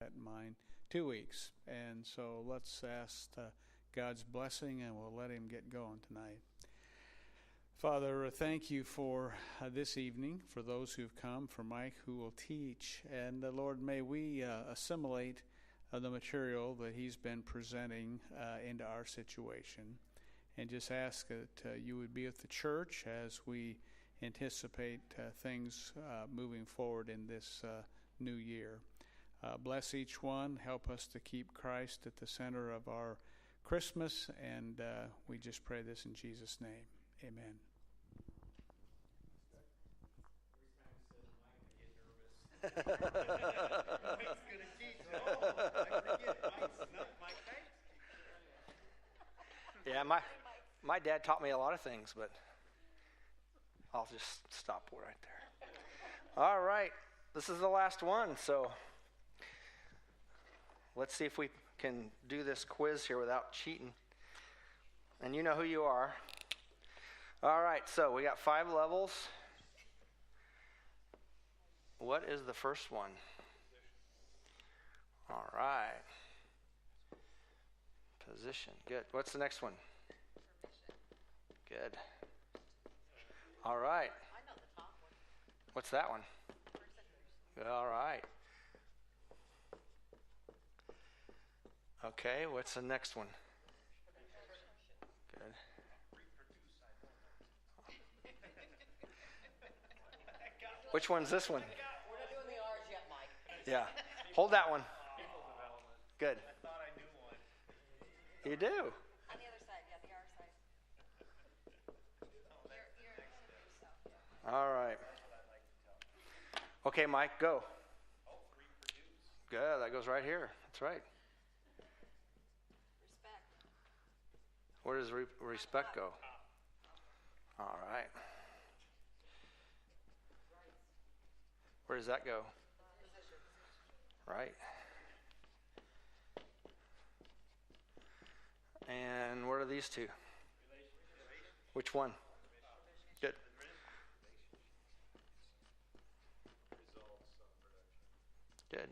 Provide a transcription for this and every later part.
that in mind. 2 weeks. And so let's ask God's blessing, and we'll let him get going tonight. Father, thank you for this evening, for those who've come, for Mike who will teach. And Lord, may we assimilate the material that he's been presenting into our situation. And just ask that you would be with the church as we anticipate things moving forward in this new year. Bless each one. Help us to keep Christ at the center of our Christmas. And we just pray this in Jesus' name. Amen. Mike's gonna teach. Oh, I forget. Mike's Yeah, my dad taught me a lot of things, but I'll just stop right there. All right, this is the last one, so let's see if we can do this quiz here without cheating. And you know who you are. All right, so we got 5 levels. What is the first one? All right. Position. Good. What's the next one? Good. All right. I know the top one. What's that one? Good. All right. Okay. What's the next one? Good. Which one's this one? We're not doing the R's yet, Mike. Yeah. Hold that one. Good. I thought I knew one. You do. On the other side, yeah, the R side. You're All right. Okay, Mike, go. Good. That goes right here. That's right. respect. Where does respect go? All right. Where does that go? Right. And what are these two? Which one? Good. Good.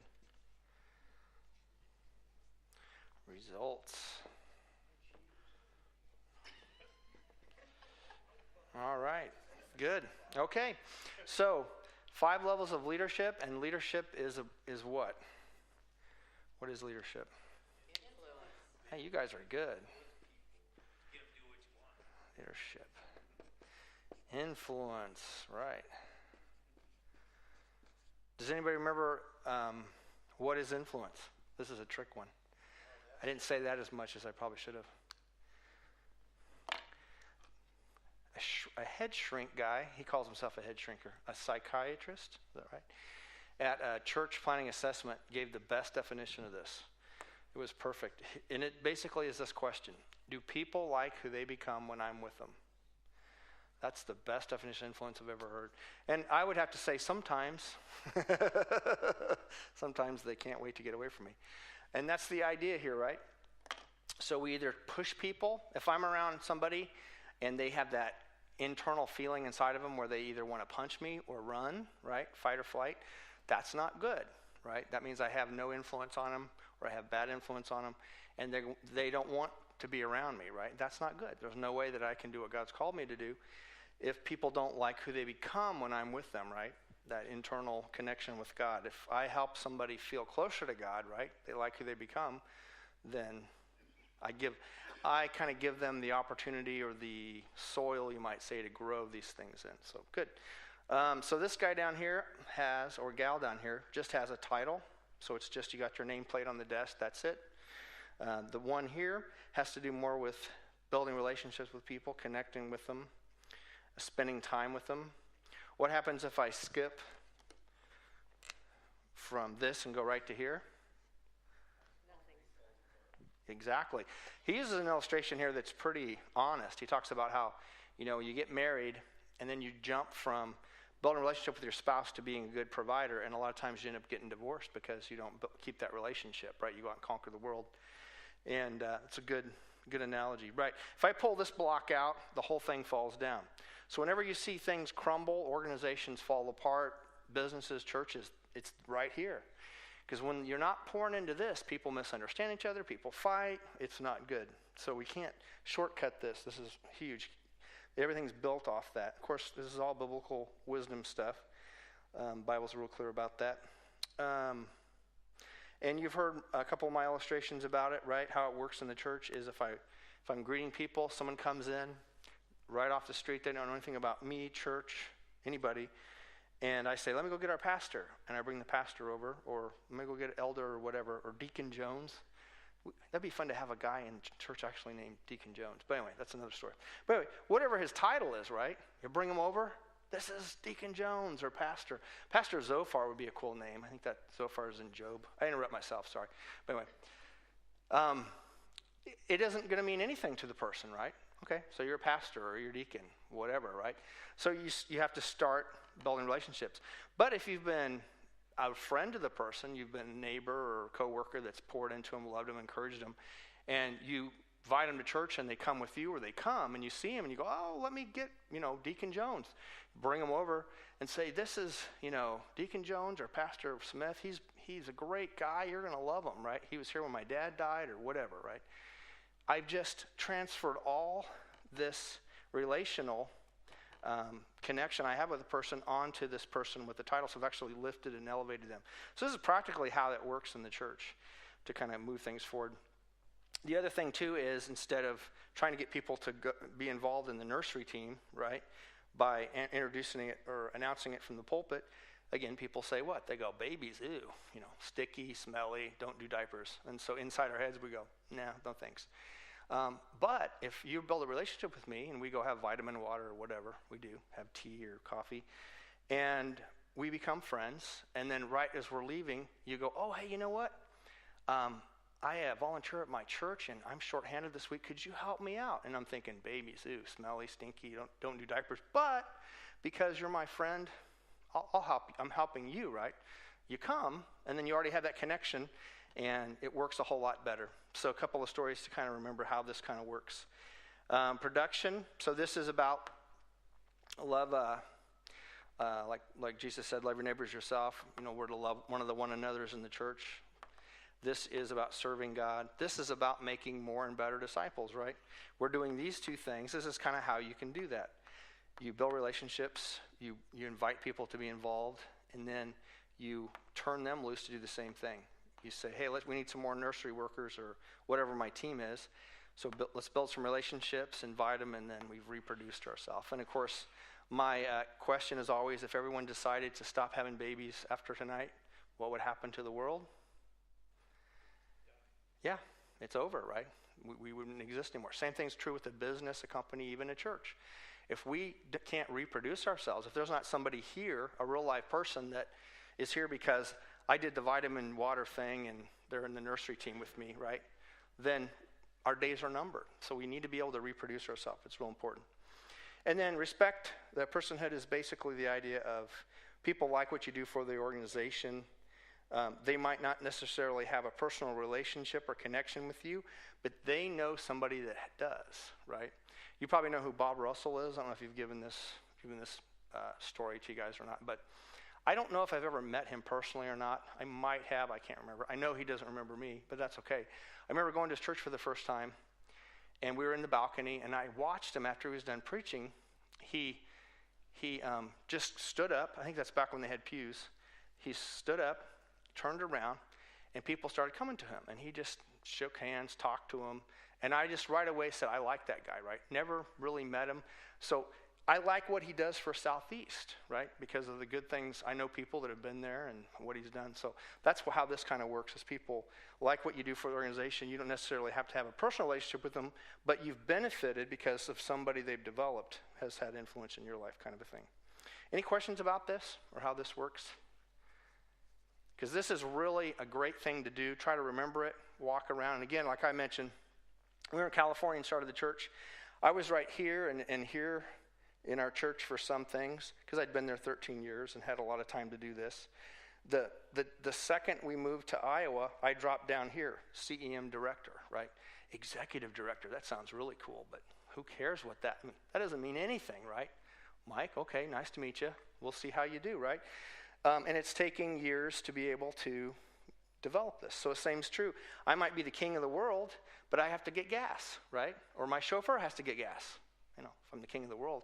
Results. All right. Good. Okay. So 5 levels of leadership, and leadership is what? What is leadership? Influence. Hey, you guys are good. Leadership. Influence, right. Does anybody remember what is influence? This is a trick one. I didn't say that as much as I probably should have. A head shrink guy, he calls himself a head shrinker, a psychiatrist, is that right? At a church planning assessment gave the best definition of this. It was perfect. And it basically is this question: do people like who they become when I'm with them? That's the best definition of influence I've ever heard. And I would have to say sometimes they can't wait to get away from me. And that's the idea here, right? So we either push people. If I'm around somebody and they have that internal feeling inside of them where they either want to punch me or run, right? Fight or flight. That's not good, right? That means I have no influence on them, or I have bad influence on them, and they don't want to be around me, right? That's not good. There's no way that I can do what God's called me to do if people don't like who they become when I'm with them, right? That internal connection with God. If I help somebody feel closer to God, right? They like who they become, then I kind of give them the opportunity or the soil, you might say, to grow these things in. So good. So this guy down here has, or gal down here, just has a title. So it's just you got your nameplate on the desk. That's it. The one here has to do more with building relationships with people, connecting with them, spending time with them. What happens if I skip from this and go right to here? Exactly. He uses an illustration here that's pretty honest. He talks about how, you get married and then you jump from building a relationship with your spouse to being a good provider, and a lot of times you end up getting divorced because you don't keep that relationship, right? You go out and conquer the world. And it's a good analogy, right? If I pull this block out, the whole thing falls down. So whenever you see things crumble, organizations fall apart, businesses, churches, it's right here. Because when you're not pouring into this, people misunderstand each other, people fight, it's not good. So we can't shortcut this. This is huge. Everything's built off that. Of course, this is all biblical wisdom stuff. Bible's real clear about that. And you've heard a couple of my illustrations about it, right? How it works in the church is if I'm greeting people, someone comes in right off the street, they don't know anything about me, church, anybody, and I say, let me go get our pastor, and I bring the pastor over, or let me go get elder or whatever, or Deacon Jones. That'd be fun to have a guy in church actually named Deacon Jones. But anyway, that's another story. But anyway, whatever his title is, right? You bring him over. This is Deacon Jones or Pastor. Pastor Zophar would be a cool name. I think that Zophar is in Job. I interrupt myself, sorry. But anyway, it isn't going to mean anything to the person, right? Okay, so you're a pastor or you're a deacon, whatever, right? So you have to start building relationships. But if you've been a friend to the person, you've been a neighbor or coworker that's poured into them, loved them, encouraged them, and you invite them to church and they come with you, or they come and you see them and you go, oh, let me get, Deacon Jones. Bring them over and say, this is, Deacon Jones or Pastor Smith. He's a great guy. You're going to love him, right? He was here when my dad died or whatever, right? I've just transferred all this relational connection I have with a person onto this person with the title. So I've actually lifted and elevated them. So this is practically how that works in the church to kind of move things forward. The other thing, too, is instead of trying to get people to be involved in the nursery team, right, by introducing it or announcing it from the pulpit, again, people say what? They go, babies, ew, sticky, smelly, don't do diapers. And so inside our heads we go, nah, no thanks. But if you build a relationship with me and we go have vitamin water or whatever we do, have tea or coffee, and we become friends, and then right as we're leaving, you go, oh, hey, you know what? I volunteer at my church, and I'm shorthanded this week. Could you help me out? And I'm thinking, babies, ew, smelly, stinky, don't do diapers. But because you're my friend, I'll help you. I'm helping you, right? You come, and then you already have that connection, and it works a whole lot better. So a couple of stories to kind of remember how this kind of works. Production. So this is about love, like Jesus said, love your neighbors yourself. We're to love one another's in the church. This is about serving God. This is about making more and better disciples, right? We're doing these two things. This is kind of how you can do that. You build relationships, you invite people to be involved, and then you turn them loose to do the same thing. You say, hey, we need some more nursery workers or whatever my team is. So let's build some relationships, invite them, and then we've reproduced ourselves. And of course, my question is always, if everyone decided to stop having babies after tonight, what would happen to the world? Yeah, it's over, right? We wouldn't exist anymore. Same thing's true with a business, a company, even a church. If we can't reproduce ourselves, if there's not somebody here, a real life person that is here because I did the vitamin water thing and they're in the nursery team with me, right? Then our days are numbered. So we need to be able to reproduce ourselves. It's real important. And then respect, that personhood is basically the idea of people like what you do for the organization. They might not necessarily have a personal relationship or connection with you, but they know somebody that does, right? You probably know who Bob Russell is. I don't know if you've given this story to you guys or not, but I don't know if I've ever met him personally or not. I might have. I can't remember. I know he doesn't remember me, but that's okay. I remember going to his church for the first time, and we were in the balcony, and I watched him after he was done preaching. He just stood up. I think that's back when they had pews. He stood up, turned around, and people started coming to him, and he just shook hands, talked to them, and I just right away said, I like that guy, right? Never really met him. So I like what he does for Southeast, right? Because of the good things. I know people that have been there and what he's done. So that's how this kind of works, is people like what you do for the organization. You don't necessarily have to have a personal relationship with them, but you've benefited because of somebody they've developed has had influence in your life, kind of a thing. Any questions about this or how this works? Because this is really a great thing to do. Try to remember it, walk around. And again, like I mentioned, we were in California and started the church. I was right here and here in our church for some things because I'd been there 13 years and had a lot of time to do this. The second we moved to Iowa, I dropped down here, CEM director, right? Executive director, that sounds really cool, but who cares what that means? That doesn't mean anything, right? Mike, okay, nice to meet you. We'll see how you do, right? And it's taking years to be able to develop this. So the same's true. I might be the king of the world, but I have to get gas, right? Or my chauffeur has to get gas, if I'm the king of the world,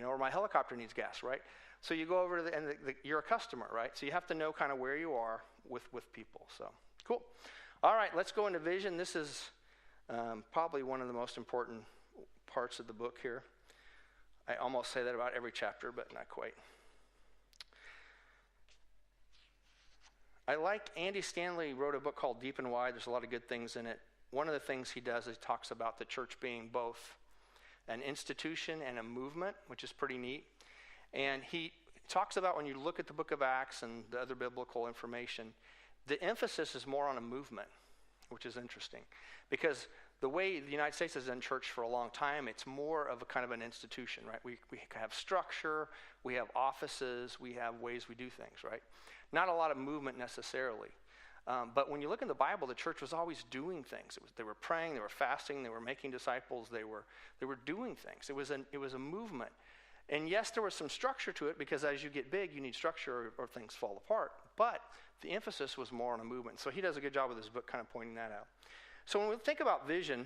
or my helicopter needs gas, right? So you go over to and you're a customer, right? So you have to know kind of where you are with people. So cool. All right, let's go into vision. This is probably one of the most important parts of the book here. I almost say that about every chapter, but not quite. I like Andy Stanley wrote a book called Deep and Wide. There's a lot of good things in it. One of the things he does is he talks about the church being both an institution and a movement, which is pretty neat. And he talks about when you look at the book of Acts and the other biblical information, the emphasis is more on a movement, which is interesting. Because the way the United States has done church for a long time, it's more of a kind of an institution, right? We have structure, we have offices, we have ways we do things, right? Not a lot of movement necessarily. But when you look in the Bible, the church was always doing things. They were praying, they were fasting, they were making disciples, they were doing things. It was a movement. And yes, there was some structure to it because as you get big, you need structure or things fall apart. But the emphasis was more on a movement. So he does a good job with his book kind of pointing that out. So when we think about vision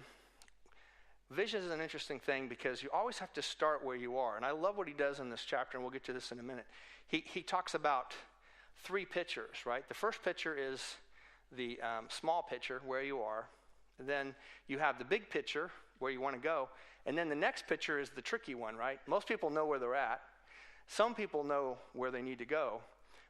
is an interesting thing because you always have to start where you are. And I love what he does in this chapter, and we'll get to this in a minute. He talks about 3 pictures, right? The first picture is the small picture, where you are. And then you have the big picture, where you want to go. And then the next picture is the tricky one, right? Most people know where they're at. Some people know where they need to go.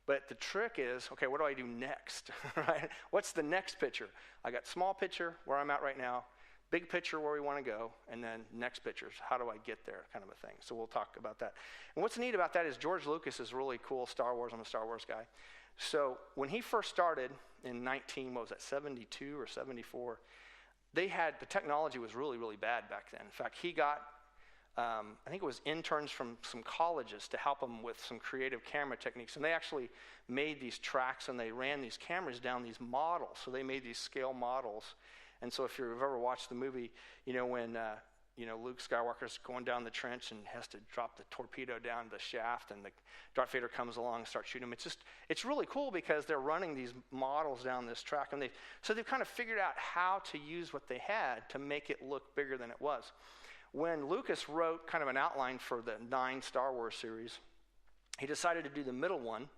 But the trick is, okay, what do I do next, right? What's the next picture? I got small picture, where I'm at right now, big picture, where we want to go, and then next pictures, how do I get there, kind of a thing. So we'll talk about that. And what's neat about that is George Lucas is really cool, Star Wars. I'm a Star Wars guy. So when he first started in 72 or 74, the technology was really, really bad back then. In fact, he got, I think it was interns from some colleges to help him with some creative camera techniques. And they actually made these tracks and they ran these cameras down these models. So they made these scale models. And so if you've ever watched the movie, when Luke Skywalker's going down the trench and has to drop the torpedo down the shaft and the Darth Vader comes along and starts shooting him. It's really cool because they're running these models down this track. And they've kind of figured out how to use what they had to make it look bigger than it was. When Lucas wrote kind of an outline for the 9 Star Wars series, he decided to do the middle one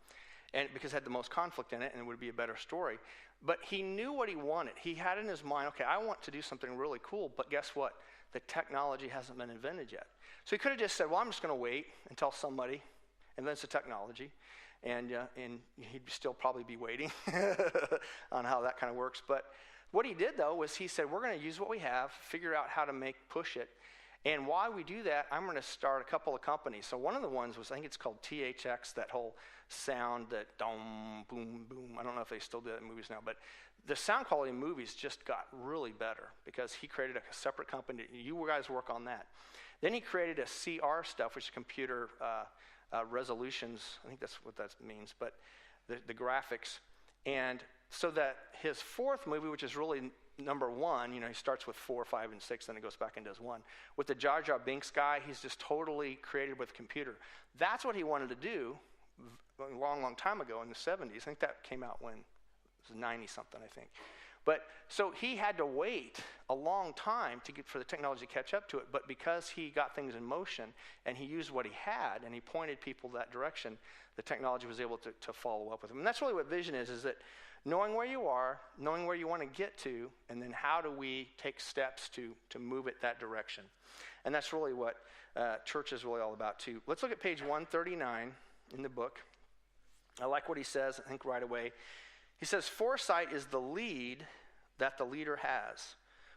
and because it had the most conflict in it and it would be a better story. But he knew what he wanted. He had in his mind, okay, I want to do something really cool, but guess what? The technology hasn't been invented yet. So he could have just said, well, I'm just going to wait until somebody invents the technology, and he'd still probably be waiting on how that kind of works. But what he did, though, was he said, we're going to use what we have, figure out how to push it, and while we do that, I'm going to start a couple of companies. So one of the ones was, I think it's called THX, that whole sound, that dum, boom, boom. I don't know if they still do that in movies now, but the sound quality in movies just got really better because he created a separate company. You guys work on that. Then he created a CR stuff, which is computer resolutions. I think that's what that means, but the graphics. And so that his 4th movie, which is really number 1, he starts with 4, 5, and 6, then he goes back and does 1. With the Jar Jar Binks guy, he's just totally created with computer. That's what he wanted to do a long, long time ago in the 70s. I think that came out when it was 90-something, I think. But so he had to wait a long time for the technology to catch up to it. But because he got things in motion and he used what he had and he pointed people that direction, the technology was able to follow up with him. And that's really what vision is that knowing where you are, knowing where you want to get to, and then how do we take steps to move it that direction. And that's really what church is really all about too. Let's look at page 139 in the book. I like what he says, I think right away. He says, foresight is the lead that the leader has.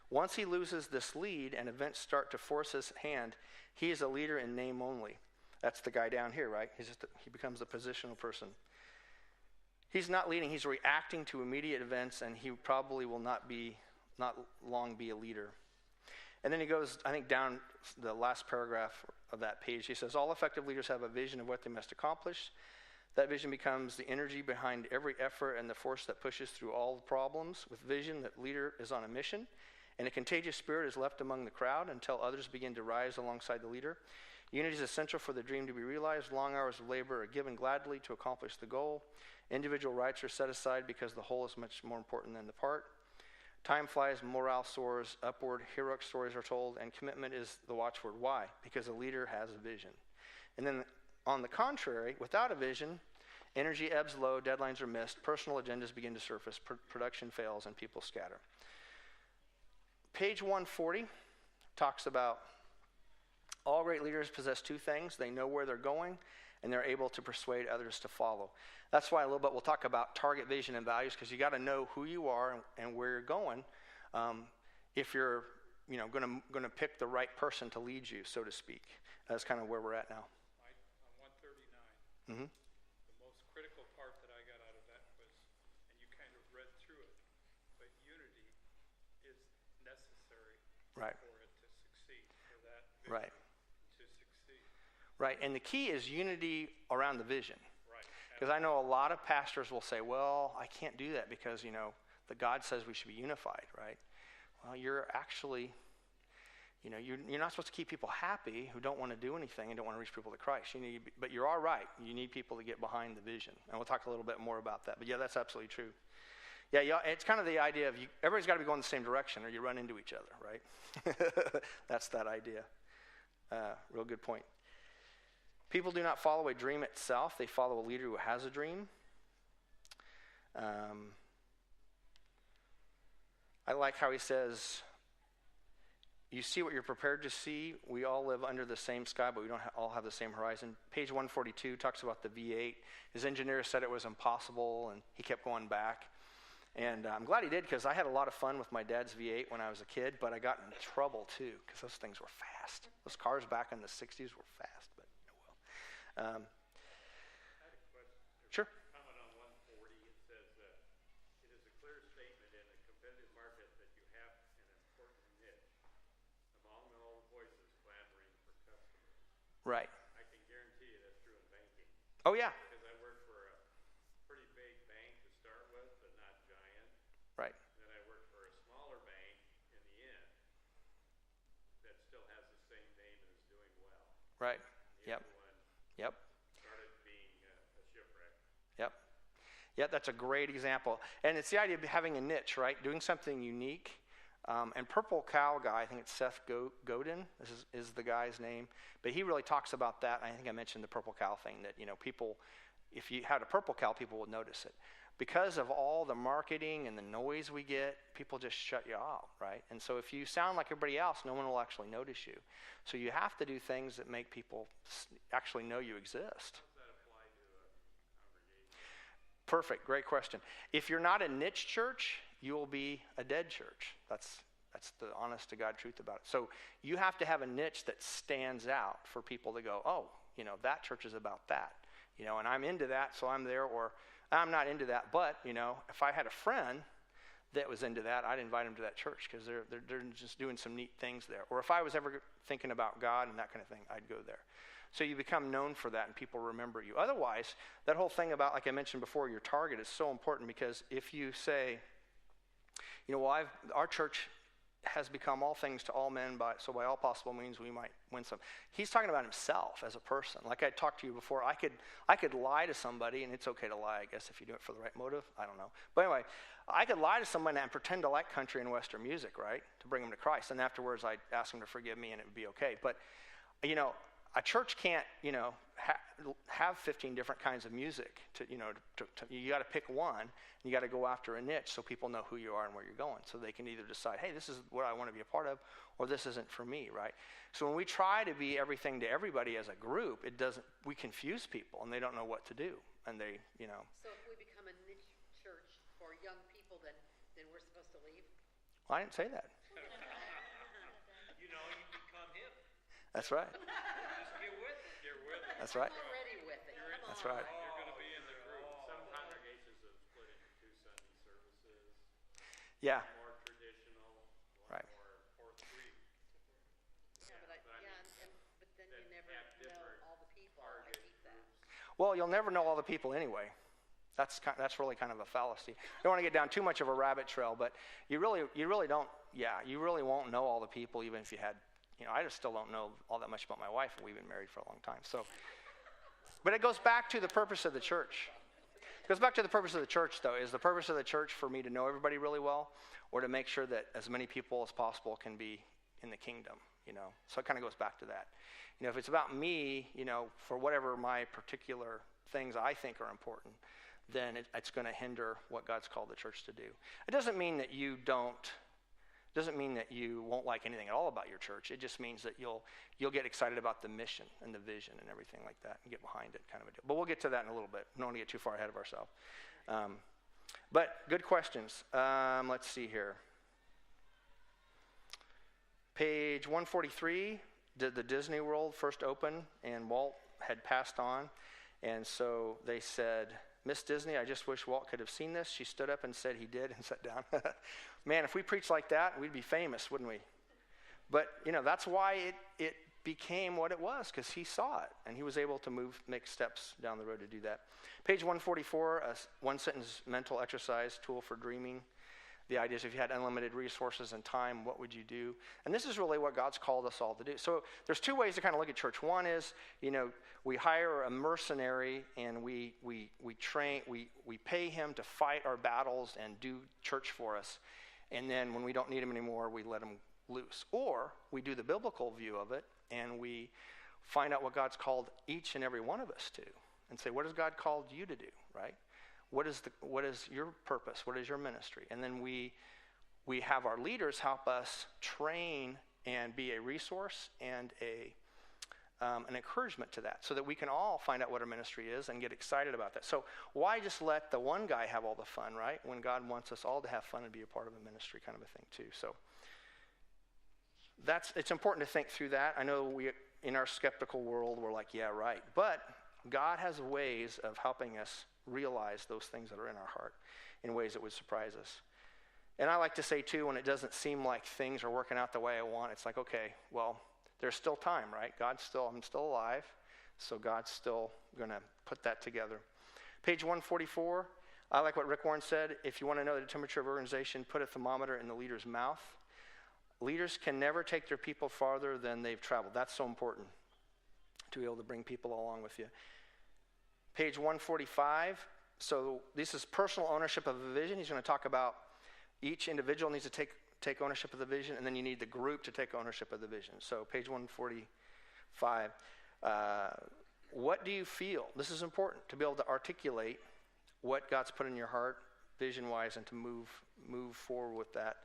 Once he loses this lead and events start to force his hand, he is a leader in name only. That's the guy down here, right? He becomes a positional person. He's not leading, he's reacting to immediate events, and he probably will not long be a leader. And then he goes, I think, down the last paragraph of that page. He says, all effective leaders have a vision of what they must accomplish. That vision becomes the energy behind every effort and the force that pushes through all the problems. With vision, the leader is on a mission, and a contagious spirit is left among the crowd until others begin to rise alongside the leader. Unity is essential for the dream to be realized. Long hours of labor are given gladly to accomplish the goal. Individual rights are set aside because the whole is much more important than the part. Time flies, morale soars upward, heroic stories are told, and commitment is the watchword. Why? Because a leader has a vision. And then on the contrary, without a vision, energy ebbs low, deadlines are missed, personal agendas begin to surface, production fails, and people scatter. Page 140 talks about all great leaders possess two things. They know where they're going, and they're able to persuade others to follow. That's why a little bit we'll talk about target, vision, and values, because you got to know who you are and where you're going if you're going to pick the right person to lead you, so to speak. That's kind of where we're at now. On 139, Mm-hmm. the most critical part that I got out of that was, and you kind of read through it, but unity is necessary Right. for it to succeed, for that vision Right. to succeed. Right, and the key is unity around the vision. Right. Because I know a lot of pastors will say, well, I can't do that because, the God says we should be unified, right? Well, you're actually, you're not supposed to keep people happy who don't want to do anything and don't want to reach people to Christ. But you're all right. You need people to get behind the vision. And we'll talk a little bit more about that. But yeah, that's absolutely true. Yeah, it's kind of the idea of everybody's got to be going the same direction or you run into each other, right? That's that idea. Real good point. People do not follow a dream itself. They follow a leader who has a dream. I like how he says, you see what you're prepared to see. We all live under the same sky, but we don't all have the same horizon. Page 142 talks about the V8. His engineer said it was impossible, and he kept going back. And I'm glad he did, because I had a lot of fun with my dad's V8 when I was a kid, but I got in trouble, too, because those things were fast. Those cars back in the 60s were fast, but oh well. Sure. Comment on 140, it says that it is a clear statement in a competitive market that you have an important niche among all the voices clamoring for customers. Right. I can guarantee you that's true in banking. Oh, yeah. Because I worked for a pretty big bank to start with, but not giant. Right. Then I worked for a smaller bank in the end that still has the same name and is doing well. Right. The Yep. other one Yep. started being a shipwreck. Yep. Yeah, that's a great example. And it's the idea of having a niche, right? Doing something unique. And Purple Cow guy, I think it's Seth Godin, this is the guy's name. But he really talks about that. I think I mentioned the Purple Cow thing, that, people, if you had a purple cow, people would notice it. Because of all the marketing and the noise we get, people just shut you out, right? And so if you sound like everybody else, no one will actually notice you. So you have to do things that make people actually know you exist. Does that apply to a congregation? Perfect, great question. If you're not a niche church, you will be a dead church. That's the honest to God truth about it. So you have to have a niche that stands out for people to go, oh, that church is about that. And I'm into that, so I'm there, or I'm not into that, but, if I had a friend that was into that, I'd invite him to that church because they're just doing some neat things there. Or if I was ever thinking about God and that kind of thing, I'd go there. So you become known for that and people remember you. Otherwise, that whole thing about, like I mentioned before, your target is so important, because if you say, our church has become all things to all men, so by all possible means we might win some. He's talking about himself as a person. Like I talked to you before, I could lie to somebody, and it's okay to lie, I guess, if you do it for the right motive. I don't know. But anyway, I could lie to someone and pretend to like country and Western music, right, to bring them to Christ. And afterwards, I'd ask them to forgive me, and it would be okay. But, a church can't, have 15 different kinds of music. You got to pick one. And you got to go after a niche so people know who you are and where you're going. So they can either decide, hey, this is what I want to be a part of, or this isn't for me, right? So when we try to be everything to everybody as a group, we confuse people, and they don't know what to do. And they, So if we become a niche church for young people, then we're supposed to leave? Well, I didn't say that. You become hip. That's right. Just get with it. You're with it. That's right. I'm already with it. Come That's on. right. You're going to be in the group. Some congregations have split into 2 Sunday services. Yeah. One more traditional, one Right. more 4-3. Yeah, but then you never have know different all the people. I target hate that. Well, you'll never know all the people anyway. That's really kind of a fallacy. I don't want to get down too much of a rabbit trail, but you really don't. Yeah, you really won't know all the people, even if you had I just still don't know all that much about my wife, and we've been married for a long time. So, but it goes back to the purpose of the church. It goes back to the purpose of the church, though. Is the purpose of the church for me to know everybody really well, or to make sure that as many people as possible can be in the kingdom? So it kind of goes back to that. If it's about me, for whatever my particular things I think are important, then it's going to hinder what God's called the church to do. It doesn't mean that you won't like anything at all about your church. It just means that you'll get excited about the mission and the vision and everything like that and get behind it, kind of a deal. But we'll get to that in a little bit. We don't want to get too far ahead of ourselves. But good questions. Let's see here. Page 143, did the Disney World first open, and Walt had passed on. And so they said, "Miss Disney, I just wish Walt could have seen this." She stood up and said he did and sat down. Man, if we preached like that, we'd be famous, wouldn't we? But, that's why it became what it was, because he saw it, and he was able to make steps down the road to do that. Page 144, a one-sentence mental exercise tool for dreaming. The idea is if you had unlimited resources and time, what would you do? And this is really what God's called us all to do. So there's two ways to kind of look at church. One is, we hire a mercenary and we train, we pay him to fight our battles and do church for us. And then when we don't need him anymore, we let him loose. Or we do the biblical view of it and we find out what God's called each and every one of us to and say, what has God called you to do, right? What is your purpose? What is your ministry? And then we have our leaders help us train and be a resource and an encouragement to that, so that we can all find out what our ministry is and get excited about that. So why just let the one guy have all the fun, right? When God wants us all to have fun and be a part of a ministry, kind of a thing too. So it's important to think through that. I know in our skeptical world, we're like, yeah, right. But God has ways of helping us realize those things that are in our heart in ways that would surprise us. And I like to say too, when it doesn't seem like things are working out the way I want, it's like, okay, well, there's still time, right? I'm still alive, so God's still going to put that together. Page 144, I like what Rick Warren said. If you want to know the temperature of organization, put a thermometer in the leader's mouth. Leaders can never take their people farther than they've traveled. That's so important, to be able to bring people along with you. Page 145, so this is personal ownership of a vision. He's going to talk about each individual needs to take ownership of the vision, and then you need the group to take ownership of the vision. So page 145, what do you feel? This is important, to be able to articulate what God's put in your heart vision-wise and to move forward with that.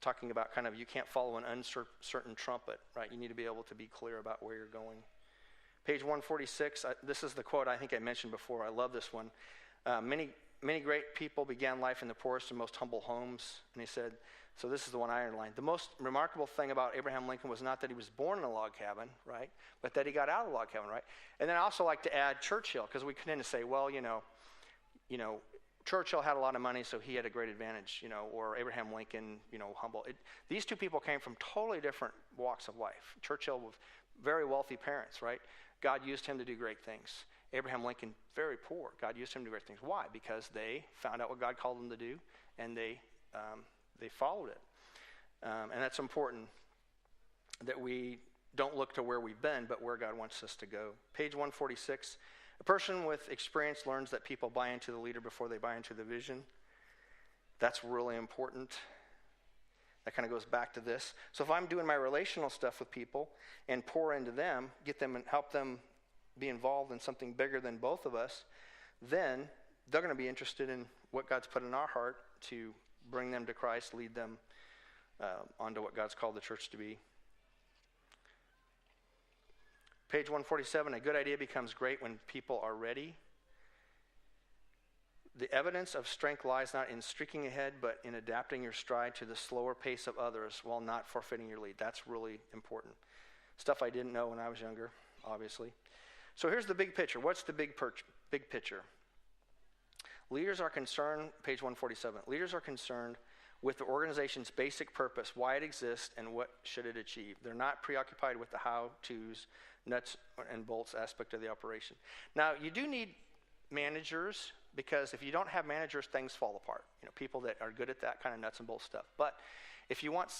Talking about kind of, you can't follow an uncertain trumpet, right? You need to be able to be clear about where you're going. Page 146, this is the quote I think I mentioned before. I love this one. Many great people began life in the poorest and most humble homes. And he said, so this is the one I underlined. The most remarkable thing about Abraham Lincoln was not that he was born in a log cabin, right? But that he got out of the log cabin, right? And then I also like to add Churchill, because we tend to say, well, Churchill had a lot of money, so he had a great advantage, or Abraham Lincoln, humble. These two people came from totally different walks of life. Churchill with very wealthy parents, right? God used him to do great things. Abraham Lincoln, very poor. God used him to do great things. Why? Because they found out what God called them to do, and they followed it. And that's important, that we don't look to where we've been, but where God wants us to go. Page 146, a person with experience learns that people buy into the leader before they buy into the vision. That's really important. That kind of goes back to this. So if I'm doing my relational stuff with people and pour into them, get them and help them be involved in something bigger than both of us, then they're going to be interested in what God's put in our heart to bring them to Christ, lead them onto what God's called the church to be. Page 147, a good idea becomes great when people are ready. The evidence of strength lies not in streaking ahead, but in adapting your stride to the slower pace of others while not forfeiting your lead. That's really important. Stuff I didn't know when I was younger, obviously. So here's the big picture. What's the big picture? Leaders are concerned, page 147, leaders are concerned with the organization's basic purpose, why it exists, and what should it achieve. They're not preoccupied with the how-tos, nuts and bolts aspect of the operation. Now, you do need managers because if you don't have managers, things fall apart. People that are good at that kind of nuts and bolts stuff. But if you want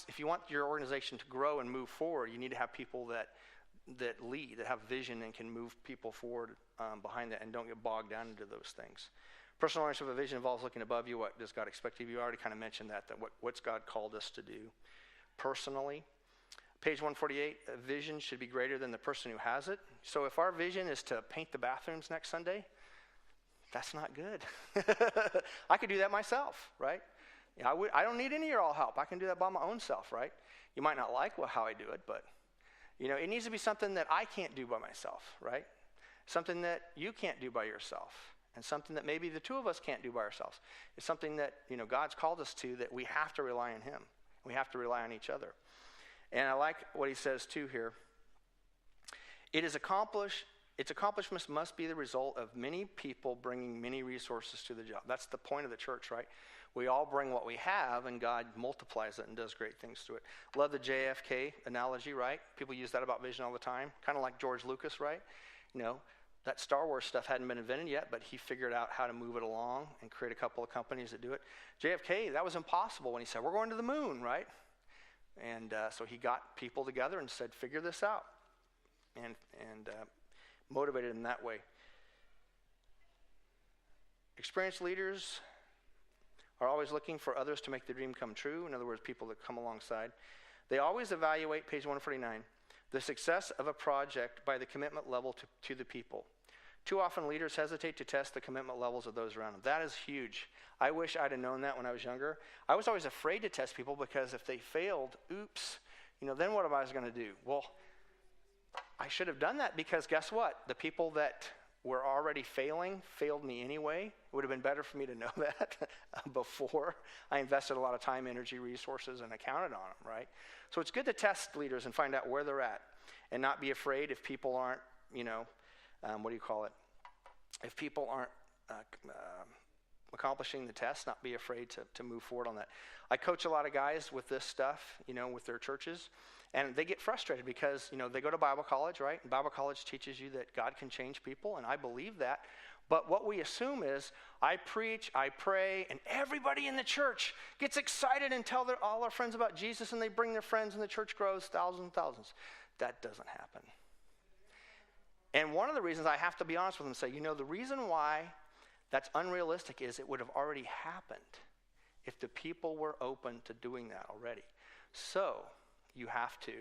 your organization to grow and move forward, you need to have people that lead, that have vision and can move people forward behind that and don't get bogged down into those things. Personal ownership of vision involves looking above you. What does God expect of you? I already kind of mentioned that what's God called us to do personally. Page 148, a vision should be greater than the person who has it. So if our vision is to paint the bathrooms next Sunday, that's not good. I could do that myself, right? I don't need any of your all help. I can do that by my own self, right? You might not like how I do it, but it needs to be something that I can't do by myself, right? Something that you can't do by yourself, and something that maybe the two of us can't do by ourselves. It's something that God's called us to, that we have to rely on Him. We have to rely on each other. And I like what he says too here. Its accomplishments must be the result of many people bringing many resources to the job. That's the point of the church, right? We all bring what we have, and God multiplies it and does great things through it. Love the JFK analogy, right? People use that about vision all the time. Kind of like George Lucas, right? That Star Wars stuff hadn't been invented yet, but he figured out how to move it along and create a couple of companies that do it. JFK, that was impossible when he said, we're going to the moon, right? And so he got people together and said, figure this out, and motivated them that way. Experienced leaders are always looking for others to make the dream come true. In other words, people that come alongside. They always evaluate, page 149, the success of a project by the commitment level to the people. Too often leaders hesitate to test the commitment levels of those around them. That is huge. I wish I'd have known that when I was younger. I was always afraid to test people because if they failed, oops, then what am I going to do? Well, I should have done that because guess what? The people that were already failing failed me anyway. It would have been better for me to know that before I invested a lot of time, energy, resources, and I counted on them, right? So it's good to test leaders and find out where they're at and not be afraid if people aren't, if people aren't accomplishing the test, not be afraid to move forward on that. I coach a lot of guys with this stuff, with their churches, and they get frustrated because, they go to Bible college, right? And Bible college teaches you that God can change people, and I believe that. But what we assume is I preach, I pray, and everybody in the church gets excited and tell all their friends about Jesus, and they bring their friends, and the church grows thousands and thousands. That doesn't happen. And one of the reasons I have to be honest with them and say, the reason why that's unrealistic is it would have already happened if the people were open to doing that already. So you have to,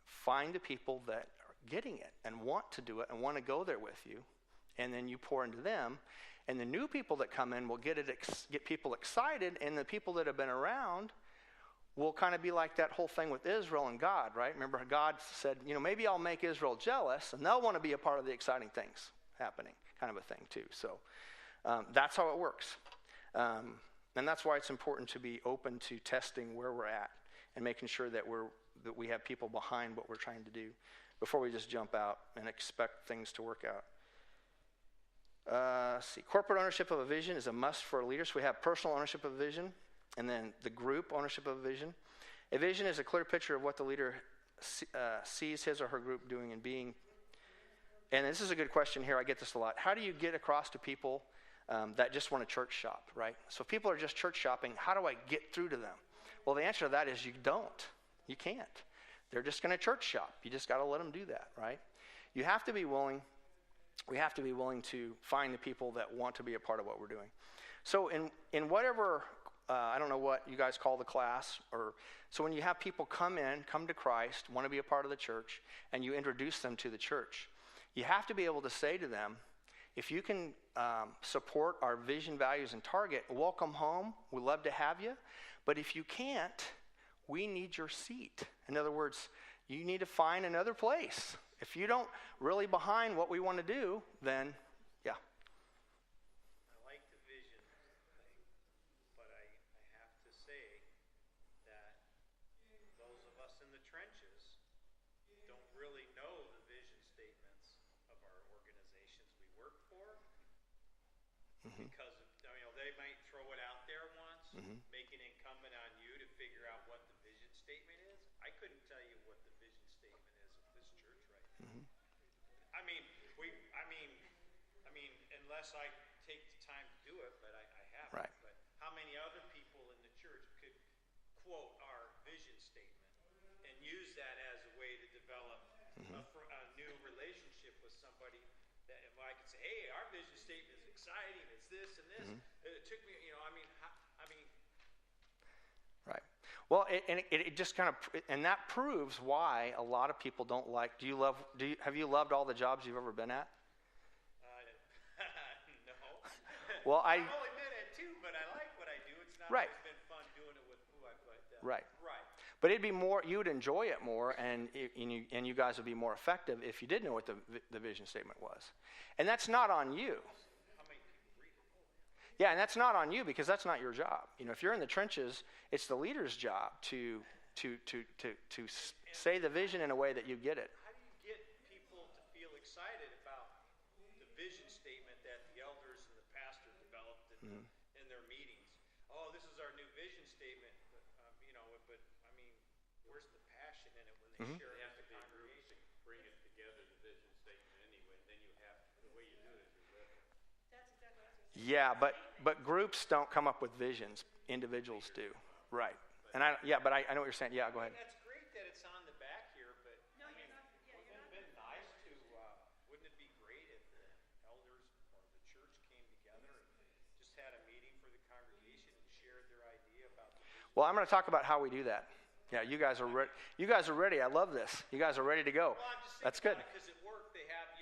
find the people that are getting it and want to do it and want to go there with you, and then you pour into them. And the new people that come in will get people excited, and the people that have been around will kind of be like that whole thing with Israel and God, right? Remember, God said, maybe I'll make Israel jealous, and they'll want to be a part of the exciting things happening, kind of a thing too. So that's how it works. And that's why it's important to be open to testing where we're at and making sure that we have people behind what we're trying to do before we just jump out and expect things to work out. Corporate ownership of a vision is a must for leaders. We have personal ownership of a vision, and then the group ownership of a vision. A vision is a clear picture of what the leader sees his or her group doing and being. And this is a good question here. I get this a lot. How do you get across to people that just want to church shop, right? So if people are just church shopping, how do I get through to them? Well, the answer to that is you don't. You can't. They're just going to church shop. You just got to let them do that, right? You have to be willing. We have to be willing to find the people that want to be a part of what we're doing. So in whatever, I don't know what you guys call the class, so when you have people come to Christ, want to be a part of the church, and you introduce them to the church, you have to be able to say to them, if you can support our vision, values, and target, welcome home. We'd love to have you. But if you can't, we need your seat. In other words, you need to find another place. If you don't really behind what we want to do, then, yeah. I like the vision thing, but I have to say that those of us in the trenches don't really know the vision statements of our organizations we work for, because they might throw it out there once, make it incumbent on you to figure out what the vision statement is. I couldn't tell you what the vision statement is of this church right now. I mean, unless I take the time to do it, but I haven't. Right. But how many other people in the church could quote our vision statement and use that as a way to develop a new relationship with somebody? That if I could say, hey, our vision statement is exciting, it's this and this. It took me, Right. Well, it just kind of, and that proves why a lot of people don't like. Have you loved all the jobs you've ever been at? no. Well, I've only been at 2, but I like what I do. It's not Right. always been fun doing it with who I've Right. Right. But it'd be more, you would enjoy it more, and you guys would be more effective if you did know what the vision statement was. And that's not on you. How many people read it? Yeah, and that's not on you because that's not your job. If you're in the trenches, it's the leader's job to say the vision in a way that you get it. How do you get people to feel excited about the vision statement that the elders and the pastor developed in their meetings? Oh, this is our new vision statement. But I mean, where's the passion in it when they share it with the congregation? Bring it together, the vision statement anyway, and then you have, the way you do it is you live it. That's exactly what I was going to say. Yeah, but groups don't come up with visions. Individuals do. Right. And I know what you're saying. Yeah, go ahead. That's great that it's on the back here, but No, you're not, yeah, wouldn't you're it not. have been nice to, wouldn't it be great if the elders or the church came together and just had a meeting for the congregation and shared their idea about the vision? Well, I'm going to talk about how we do that. Yeah, you guys are ready. You guys are ready. I love this. You guys are ready to go. Well, I'm just That's thinking good. because at work they have,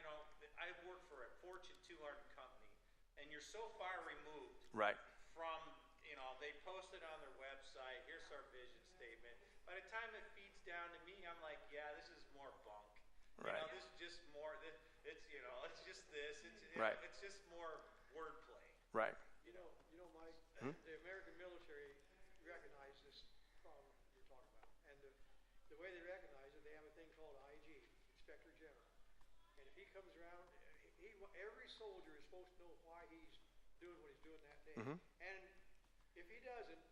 I work for a Fortune 200 company, and you're so far removed Right. from, they post it on their website. Here's our vision statement. By the time it feeds down to me, I'm like, yeah, this is more bunk. Right. This is just more. It's it's just this. Right. It's just more wordplay. Right. Mike, the American military recognize this problem you're talking about. And the way they recognize it, they have a thing called IG, Inspector General. And if he comes around, every soldier is supposed to know why he's doing what he's doing that day. And if he doesn't,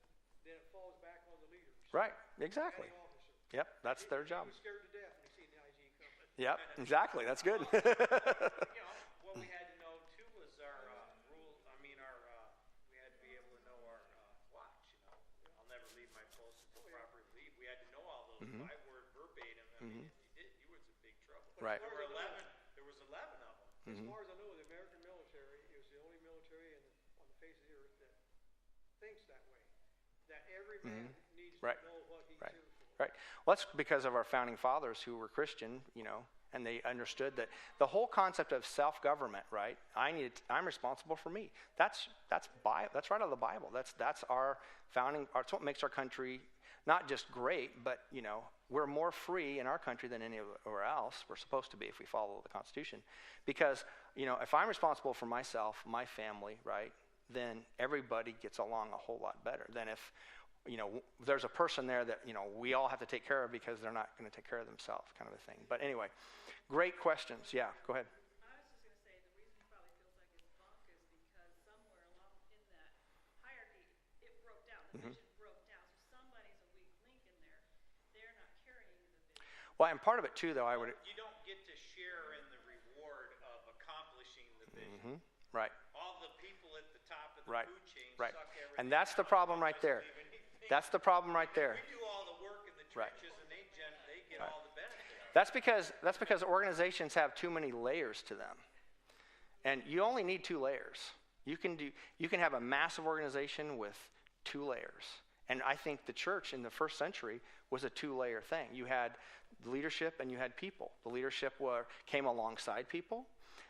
then it falls back on the leaders. Right. Exactly. Commanding officer. Yep. That's their job. He was scared to death when he seen the IG coming. Yep. Exactly. That's good. What we had to know too was our rule. We had to be able to know our watch. I'll never leave my post until properly leave. We had to know all those by word verbatim. I mean, if you didn't, you was in big trouble. Right. There were 11. There was 11 of them. As far as I know, the American military is the only military on the face of the earth that thinks that way. That every man needs Right. to know what he's Right. here for. Right. Well, that's because of our founding fathers who were Christian, and they understood that the whole concept of self-government, right? I'm responsible for me. That's right out of the Bible. That's our founding. That's what makes our country not just great, but we're more free in our country than anywhere else. We're supposed to be if we follow the Constitution, because if I'm responsible for myself, my family, right, then everybody gets along a whole lot better than if there's a person there that we all have to take care of because they're not going to take care of themselves, kind of a thing. But anyway, great questions. Yeah, go ahead. I was just going to say, the reason he probably feels like it's bunk is because somewhere along in that hierarchy, it broke down. The vision broke down. So somebody's a weak link in there. They're not carrying the vision. Well, and part of it too, though, You don't get to share in the reward of accomplishing the vision. Right. All the people at the top of the Right. food chain Right. suck everything And that's the out. problem They right just there. leave anything. That's the problem right there. We do all the work in the Right. trenches, and they get all the benefit. That's because organizations have too many layers to them, and you only need 2 layers. You can have a massive organization with 2 layers, and I think the church in the first century was a 2-layer thing. You had leadership and you had people. The leadership came alongside people.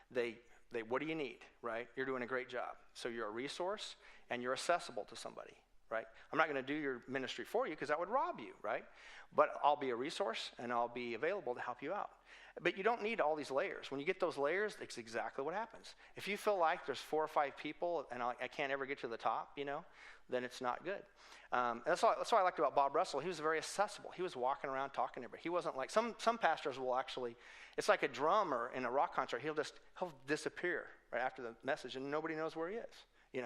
They what do you need, right? You're doing a great job, so you're a resource and you're accessible to somebody. Right? I'm not going to do your ministry for you because that would rob you, right? But I'll be a resource and I'll be available to help you out. But you don't need all these layers. When you get those layers, it's exactly what happens. If you feel like there's 4 or 5 people and I can't ever get to the top, then it's not good. That's what I liked about Bob Russell. He was very accessible. He was walking around talking to everybody. He wasn't like some pastors will actually. It's like a drummer in a rock concert. He'll disappear right after the message and nobody knows where he is.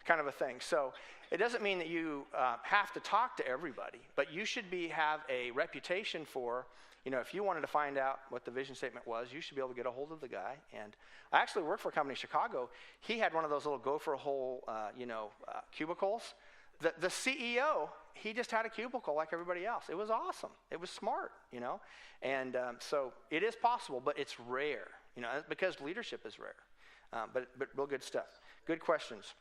kind of a thing. So it doesn't mean that you have to talk to everybody, but you should have a reputation for, if you wanted to find out what the vision statement was, you should be able to get a hold of the guy. And I actually worked for a company in Chicago. He had one of those little gopher hole, cubicles. The CEO, he just had a cubicle like everybody else. It was awesome. It was smart, And so it is possible, but it's rare, because leadership is rare. But real good stuff. Good questions.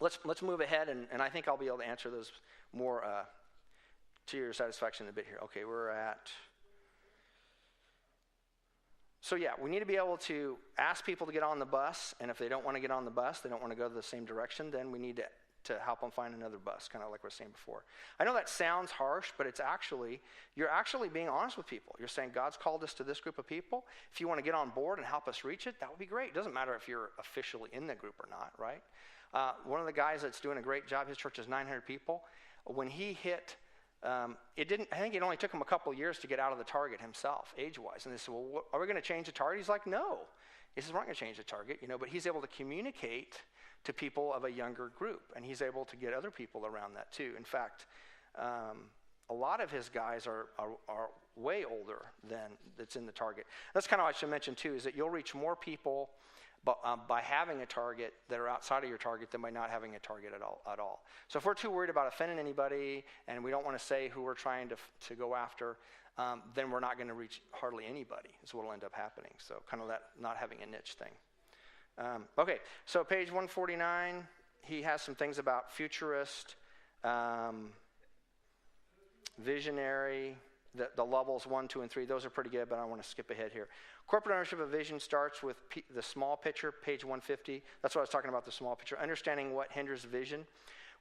Let's move ahead, and I think I'll be able to answer those more to your satisfaction in a bit here. Okay, we're at... So yeah, we need to be able to ask people to get on the bus, and if they don't want to get on the bus, they don't want to go the same direction, then we need to help them find another bus, kind of like we were saying before. I know that sounds harsh, but you're actually being honest with people. You're saying, God's called us to this group of people. If you want to get on board and help us reach it, that would be great. It doesn't matter if you're officially in the group or not, right? One of the guys that's doing a great job, his church is 900 people. When he hit... I think it only took him a couple of years to get out of the target himself, age-wise. And they said, well, are we going to change the target? He's like, no. He says, we're not going to change the target, but he's able to communicate to people of a younger group, and he's able to get other people around that too. In fact, a lot of his guys are way older than that's in the target. That's kind of what I should mention too, is that you'll reach more people by having a target that are outside of your target than by not having a target at all. So if we're too worried about offending anybody and we don't want to say who we're trying to go after, then we're not going to reach hardly anybody is what will end up happening. So kind of that not having a niche thing. Okay, so page 149, he has some things about futurist, visionary, the levels 1, 2, and 3. Those are pretty good, but I want to skip ahead here. Corporate ownership of vision starts with the small picture, page 150. That's what I was talking about, the small picture. Understanding what hinders vision.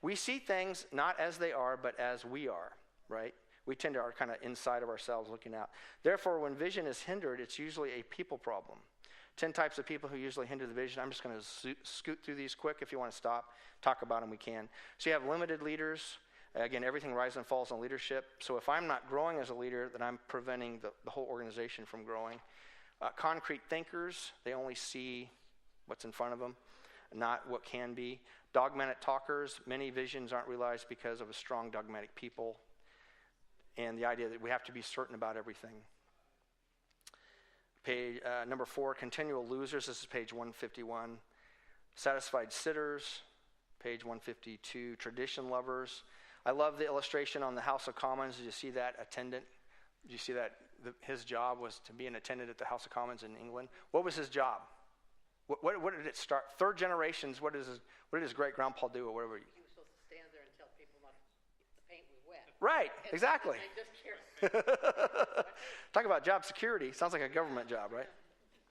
We see things not as they are, but as we are, right? We tend to are kind of inside of ourselves looking out. Therefore, when vision is hindered, it's usually a people problem. 10 types of people who usually hinder the vision. I'm just going to scoot through these quick. If you want to stop, talk about them, we can. So you have limited leaders. Again, everything rises and falls on leadership. So if I'm not growing as a leader, then I'm preventing the whole organization from growing. Concrete thinkers, they only see what's in front of them, not what can be. Dogmatic talkers, many visions aren't realized because of a strong dogmatic people and the idea that we have to be certain about everything. Page number 4, continual losers. This is page 151. Satisfied sitters, page 152. Tradition lovers. I love the illustration on the House of Commons. Did you see that attendant? Did you see that his job was to be an attendant at the House of Commons in England? What was his job? What did it start? Third generations. What did his great grandpa do or whatever? He was supposed to stand there and tell people the paint was wet. Right. Exactly. I just care. Talk about job security. Sounds like a government job, right?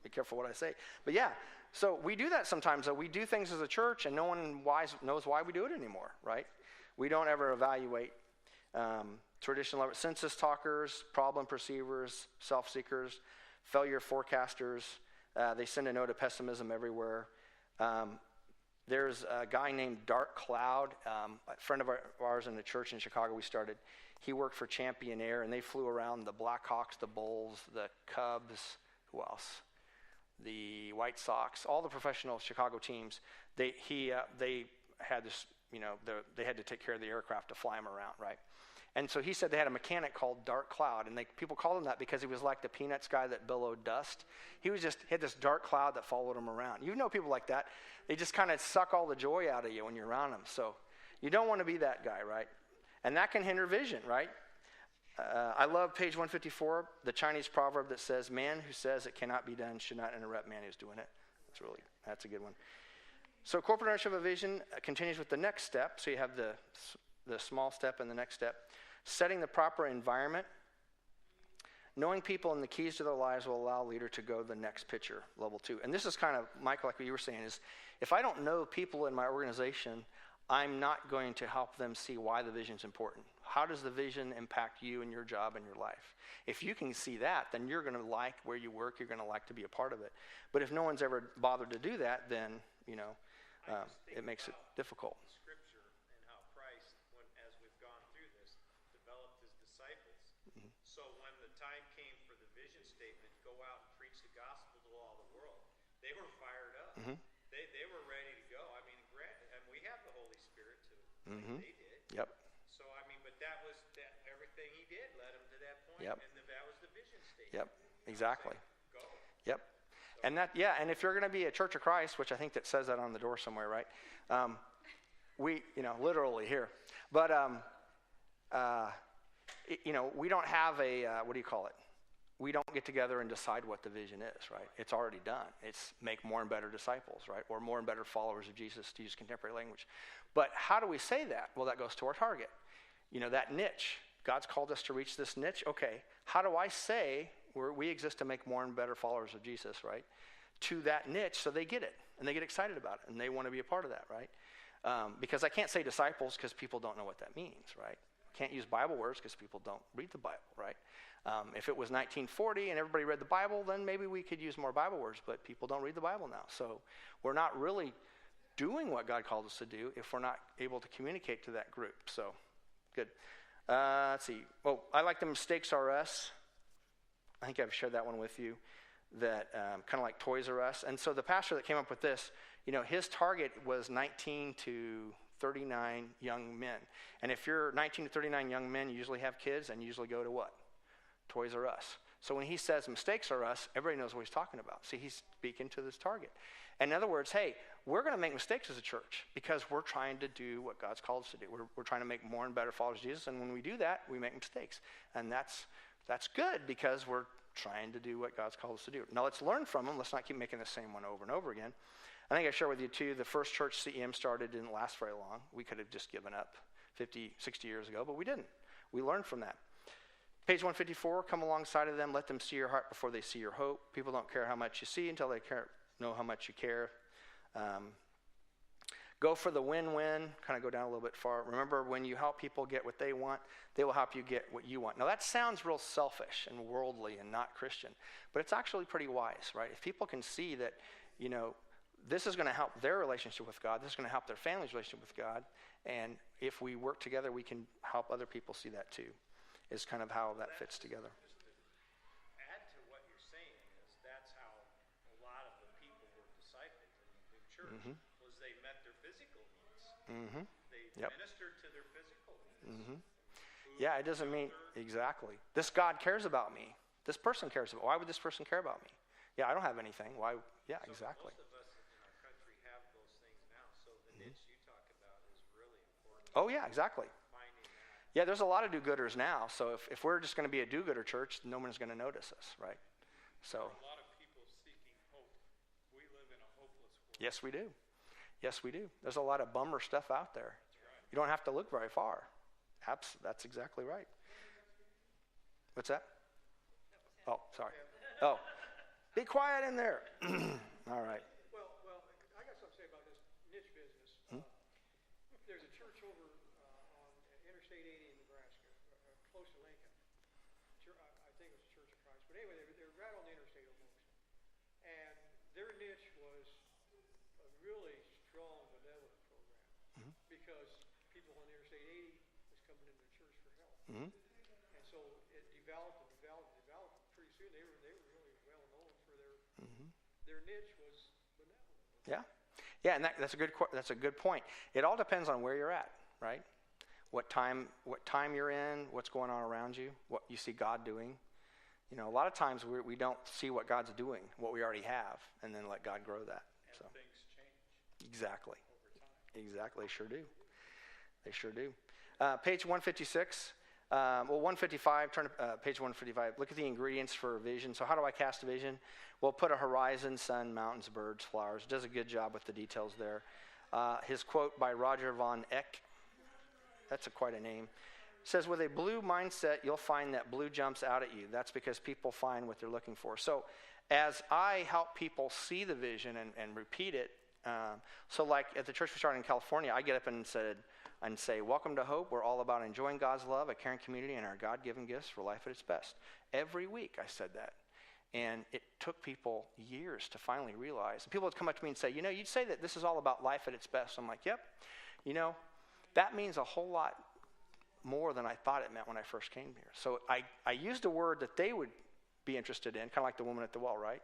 Be careful what I say. But yeah, so we do that sometimes. Though. We do things as a church, and no one knows why we do it anymore, right? We don't ever evaluate. Traditional lovers, census talkers, problem perceivers, self-seekers, failure forecasters. They send a note of pessimism everywhere. There's a guy named Dark Cloud, a friend of ours in the church in Chicago we started. He worked for Champion Air, and they flew around the Blackhawks, the Bulls, the Cubs, who else? The White Sox, all the professional Chicago teams. They had this, they had to take care of the aircraft to fly them around, right? And so he said they had a mechanic called Dark Cloud, and people called him that because he was like the Peanuts guy that billowed dust. He had this dark cloud that followed him around. You know people like that. They just kind of suck all the joy out of you when you're around them. So you don't want to be that guy, right? And that can hinder vision, right? I love page 154, the Chinese proverb that says, man who says it cannot be done should not interrupt man who's doing it. That's a good one. So corporate ownership of vision continues with the next step. So you have the small step and the next step. Setting the proper environment. Knowing people and the keys to their lives will allow a leader to go to the next picture, level 2. And this is kind of, Michael, like what you were saying, is if I don't know people in my organization, I'm not going to help them see why the vision is important. How does the vision impact you and your job and your life? If you can see that, then you're going to like where you work. You're going to like to be a part of it. But if no one's ever bothered to do that, then, it makes it difficult. Scripture and how Christ, as we've gone through this, developed his disciples. Mm-hmm. So when the time came for the vision statement, go out and preach the gospel to all the world, they were fired up. Mm-hmm. They were ready to go. I mean, and we have the Mm-hmm. They did. Yep. So, I mean, but that was that everything he did led him to that point. Yep. And that was the vision statement. Yep. Exactly. Go. Yep. And that, yeah, and if you're going to be a Church of Christ, which I think that says that on the door somewhere, right? We, literally here. But, we don't have a, what do you call it? We don't get together and decide what the vision is, right? It's already done. It's make more and better disciples, right? Or more and better followers of Jesus, to use contemporary language. But how do we say that? Well, that goes to our target. That niche. God's called us to reach this niche. Okay, how do I say we exist to make more and better followers of Jesus, right? To that niche so they get it, and they get excited about it, and they want to be a part of that, right? Because I can't say disciples because people don't know what that means, right? Can't use Bible words because people don't read the Bible, right? If it was 1940 and everybody read the Bible, then maybe we could use more Bible words, but people don't read the Bible now. So we're not really doing what God called us to do if we're not able to communicate to that group. So, good. Let's see. Oh, I like the mistakes are us. I think I've shared that one with you, that kind of like Toys R Us. And so the pastor that came up with this, his target was 19 to 39 young men. And if you're 19 to 39 young men, you usually have kids and you usually go to what? Toys R Us. So when he says mistakes are us, everybody knows what he's talking about. See, he's speaking to this target. In other words, hey, we're going to make mistakes as a church because we're trying to do what God's called us to do. We're trying to make more and better followers of Jesus, and when we do that, we make mistakes. And that's good because we're trying to do what God's called us to do. Now let's learn from them. Let's not keep making the same one over and over again. I think I shared with you too, the first church CEM started didn't last very long. We could have just given up 50, 60 years ago, but we didn't. We learned from that. Page 154, come alongside of them, let them see your heart before they see your hope. People don't care how much you see until they know how much you care. Go for the win-win, kind of go down a little bit far. Remember, when you help people get what they want, they will help you get what you want. Now, that sounds real selfish and worldly and not Christian, but it's actually pretty wise, right? If people can see that, this is going to help their relationship with God, this is going to help their family's relationship with God, and if we work together, we can help other people see that too, is kind of how that fits together. Just to add to what you're saying is that's how a lot of the people were discipled in the new church, was they met their physical needs. They ministered to their physical needs. Food, Yeah, it doesn't mean, exactly. This God cares about me. This person cares about me. Why would this person care about me? Yeah, I don't have anything. Why? Yeah, So exactly. most of us in our country have those things now, so the niche you talk about is really important. Oh, yeah, exactly. Finding that. Yeah, there's a lot of do-gooders now, so if we're just going to be a do-gooder church, no one's going to notice us, right? So, A lot of people seeking hope. We live in a hopeless world. yes, we do. Yes, we do. There's a lot of bummer stuff out there. That's right. You don't have to look very far. That's exactly right. What's that? Oh, sorry. Oh, be quiet in there. All right. Well, I got something to say about this niche business. There's a church over on Interstate 80 in Nebraska, close to Lincoln. I think it was a Church of Christ. But anyway, they're right on the interstate almost. And their niche was a really strong benevolent program because people on Interstate 80 was coming into the church for help. And so it developed and developed and developed. Pretty soon they were really well known for their niche was benevolent. Yeah, and that's a good point. It all depends on where you're at, right? What time you're in, what's going on around you, what you see God doing. A lot of times we don't see what God's doing, what we already have, and then let God grow that. And So things change exactly, over time. exactly, they sure do. They sure do. Page 156. 155, turn to page 155. Look at the ingredients for a vision. So how do I cast a vision? Well, put a horizon, sun, mountains, birds, flowers. Does a good job with the details there. His quote by Roger von Eck, that's quite a name, says, with a blue mindset, you'll find that blue jumps out at you. That's because people find what they're looking for. So as I help people see the vision and repeat it, so like at the church we started in California, I get up and say, welcome to Hope. We're all about enjoying God's love, a caring community, and our God-given gifts for life at its best. Every week I said that. And it took people years to finally realize. And people would come up to me and say, you'd say that this is all about life at its best. I'm like, yep. That means a whole lot more than I thought it meant when I first came here. So I used a word that they would be interested in, kind of like the woman at the well, right?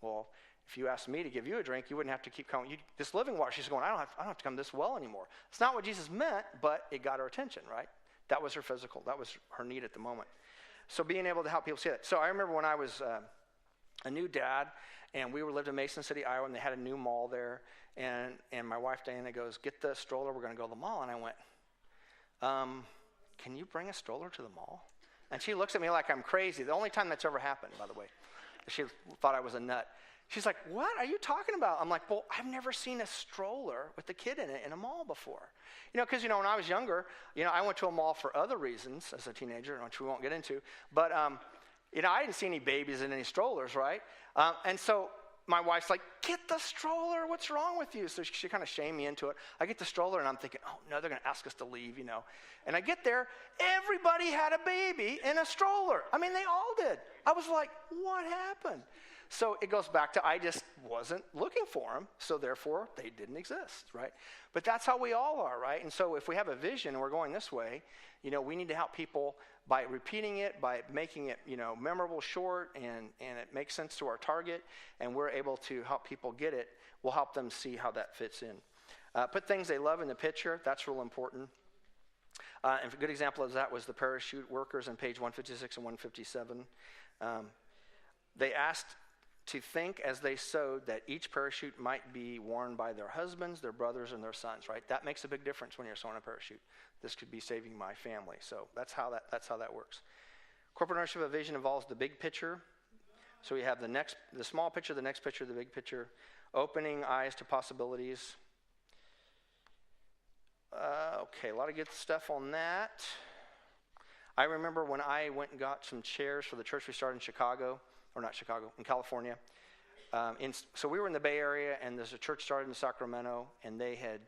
Well, If you asked me to give you a drink, you wouldn't have to keep coming. This living water, she's going, I don't have to come this well anymore. It's not what Jesus meant, but it got her attention, right? That was her physical. That was her need at the moment. So being able to help people see that. So I remember when I was a new dad, and we lived in Mason City, Iowa, and they had a new mall there. And my wife, Diana, goes, get the stroller. We're going to go to the mall. And I went, can you bring a stroller to the mall? And she looks at me like I'm crazy. The only time that's ever happened, by the way. She thought I was a nut. She's like, what are you talking about? I'm like, well, I've never seen a stroller with a kid in it in a mall before. Because, when I was younger, I went to a mall for other reasons as a teenager, which we won't get into. But, I didn't see any babies in any strollers, right? And so my wife's like, get the stroller. What's wrong with you? So she kind of shamed me into it. I get the stroller, and I'm thinking, oh, no, they're going to ask us to leave, And I get there. Everybody had a baby in a stroller. I mean, they all did. I was like, what happened? So it goes back to I just wasn't looking for them, so therefore they didn't exist, right? But that's how we all are, right? And so if we have a vision and we're going this way, we need to help people by repeating it, by making it, memorable, short, and it makes sense to our target, and we're able to help people get it. We'll help them see how that fits in. Put things they love in the picture. That's real important. And a good example of that was the parachute workers on page 156 and 157. They asked to think as they sewed that each parachute might be worn by their husbands, their brothers, and their sons, right? That makes a big difference when you're sewing a parachute. This could be saving my family. So that's how that works. Corporate ownership of vision involves the big picture. So we have the small picture, the next picture, the big picture. Opening eyes to possibilities. Okay, a lot of good stuff on that. I remember when I went and got some chairs for the church we started in California. So we were in the Bay Area, and there's a church started in Sacramento, and they had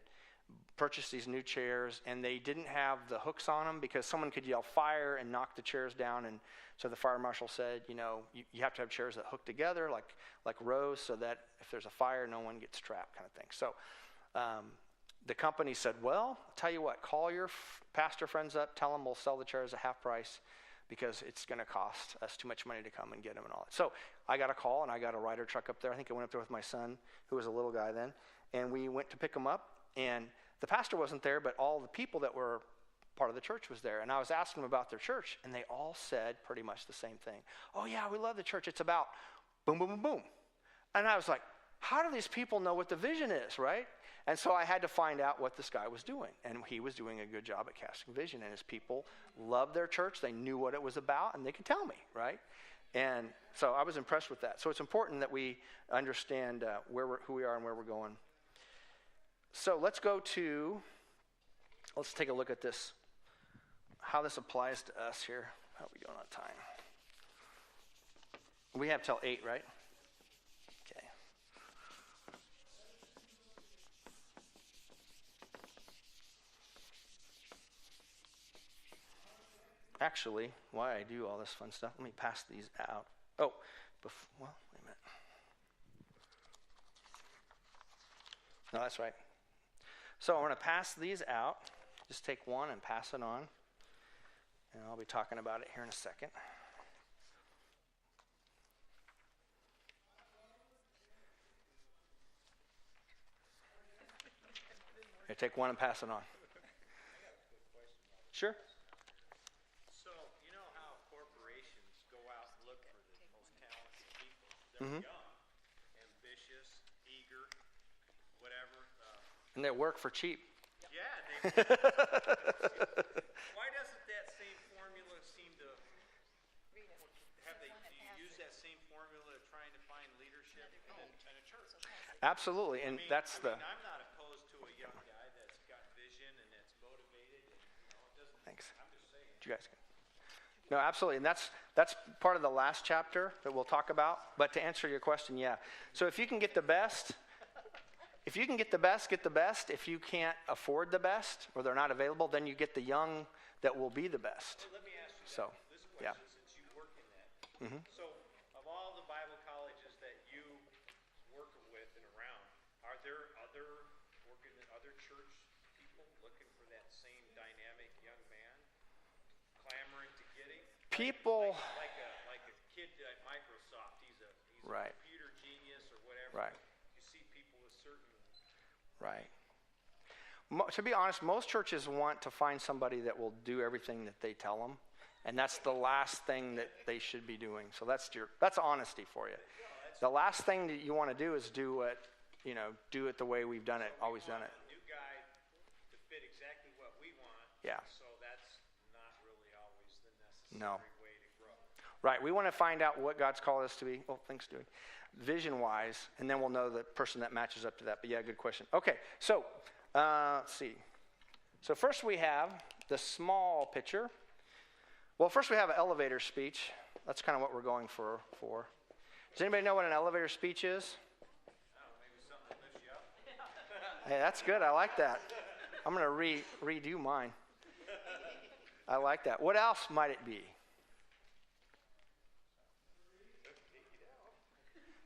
purchased these new chairs, and they didn't have the hooks on them because someone could yell fire and knock the chairs down. And so the fire marshal said, you have to have chairs that hook together like rows so that if there's a fire, no one gets trapped, kind of thing. So the company said, well, I'll tell you what, call your pastor friends up, tell them we'll sell the chairs at half price, because it's going to cost us too much money to come and get them and all that. So I got a call, and I got a Ryder truck up there. I think I went up there with my son, who was a little guy then, and we went to pick them up. And the pastor wasn't there, but all the people that were part of the church was there. And I was asking them about their church, and they all said pretty much the same thing. Oh, yeah, we love the church. It's about boom, boom, boom, boom. And I was like, how do these people know what the vision is, right? And so I had to find out what this guy was doing. And he was doing a good job at casting vision. And his people loved their church. They knew what it was about, and they could tell me, right? And so I was impressed with that. So it's important that we understand who we are and where we're going. So let's take a look at this, how this applies to us here. How are we going on time? We have till 8, right? Okay. Actually, while I do all this fun stuff, let me pass these out. Oh, wait a minute. No, that's right. So I'm going to pass these out. Just take one and pass it on. And I'll be talking about it here in a second. Here, take one and pass it on. Sure. So, you know how corporations go out and look for the most talented people? They're young, ambitious, eager, whatever. And they work for cheap. Yeah. Why doesn't that same formula seem to do you use that same formula trying to find leadership in a church? Absolutely, and that's I'm not opposed to a young guy that's got vision and that's motivated. And, it doesn't. Thanks. I'm just saying. You guys can. No, absolutely, and that's part of the last chapter that we'll talk about. But to answer your question, yeah. So if you can get the best, get the best. If you can't afford the best, or they're not available, then you get the young that will be the best. Well, let me ask you this question, yeah. Since you work in that. So, of all the Bible colleges that you work with and around, are there other church people looking for that same dynamic young man, clamoring to get him? People like a kid at Microsoft. He's a right. computer genius or whatever. whatever. Right. You see people with certain. Right. To be honest, most churches want to find somebody that will do everything that they tell them, and that's the last thing that they should be doing. So that's honesty for you. The last thing that you want to do is do it the way we've done it, always done it. A new guy to fit exactly what we want. Yeah. So that's not really always the necessary No. way to grow. Right. We want to find out what God's called us to be. Oh, thanks, Dewey. Vision-wise, and then we'll know the person that matches up to that. But yeah, good question. Okay, so let's see. So first we have the small picture. Well, first we have an elevator speech. That's kind of what we're going for. Does anybody know what an elevator speech is? Maybe something that lifts you up. Hey, that's good. I like that. I'm going to redo mine. I like that. What else might it be?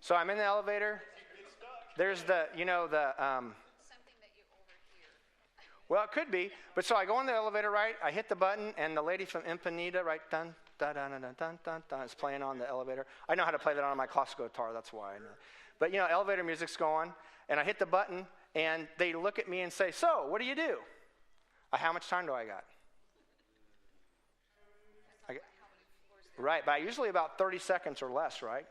So I'm in the elevator. There's Something that you overhear. well, it could be. But so I go in the elevator, right? I hit the button, and the lady from Empanita, right, dun, dun, dun, dun, dun, dun, dun, is playing on the elevator. I know how to play that on my classical guitar. That's why I know. But, elevator music's going, and I hit the button, and they look at me and say, so, what do you do? How much time do I got? Right, but usually about 30 seconds or less, right?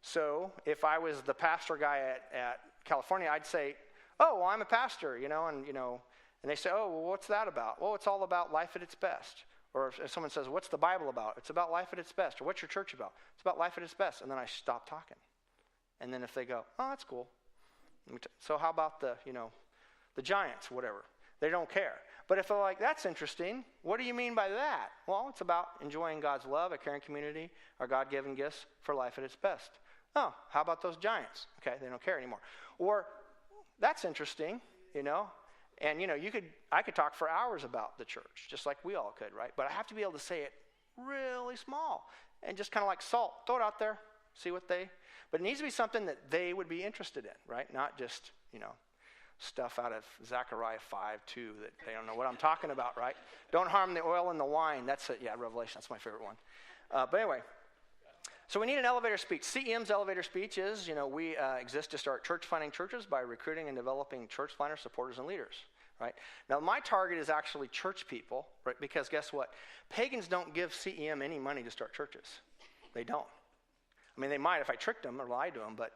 So if I was the pastor guy at California, I'd say, oh, well, I'm a pastor, and they say, oh, well, what's that about? Well, it's all about life at its best. Or if someone says, what's the Bible about? It's about life at its best. Or what's your church about? It's about life at its best. And then I stop talking. And then if they go, oh, that's cool. So how about the Giants, whatever? They don't care. But if they're like, that's interesting, what do you mean by that? Well, it's about enjoying God's love, a caring community, our God-given gifts for life at its best. Oh, how about those Giants? Okay, they don't care anymore. Or, that's interesting, And, I could talk for hours about the church, just like we all could, right? But I have to be able to say it really small and just kind of like salt. Throw it out there, see what but it needs to be something that they would be interested in, right? Not just, stuff out of Zechariah 5:2 that they don't know what I'm talking about, right? Don't harm the oil and the wine. That's it. Yeah, Revelation. That's my favorite one. But anyway, so we need an elevator speech. CEM's elevator speech is, we exist to start church planting churches by recruiting and developing church planters, supporters, and leaders, right? Now, my target is actually church people, right? Because guess what? Pagans don't give CEM any money to start churches. They don't. I mean, they might if I tricked them or lied to them, but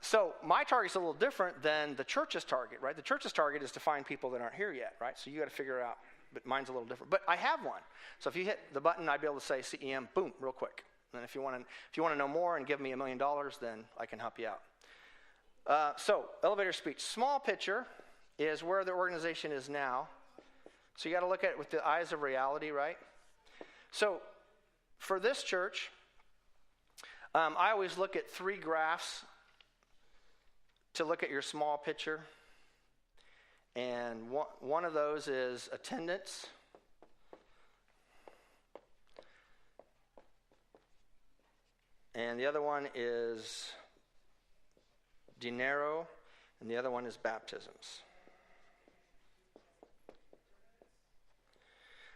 so my target's a little different than the church's target, right? The church's target is to find people that aren't here yet, right? So you got to figure out, but mine's a little different. But I have one. So if you hit the button, I'd be able to say CEM, boom, real quick. And if you want to know more and give me $1 million, then I can help you out. So elevator speech. Small picture is where the organization is now. So you got to look at it with the eyes of reality, right? So for this church, I always look at 3 graphs to look at your small picture. And one of those is attendance. And the other one is dinero, and the other one is baptisms.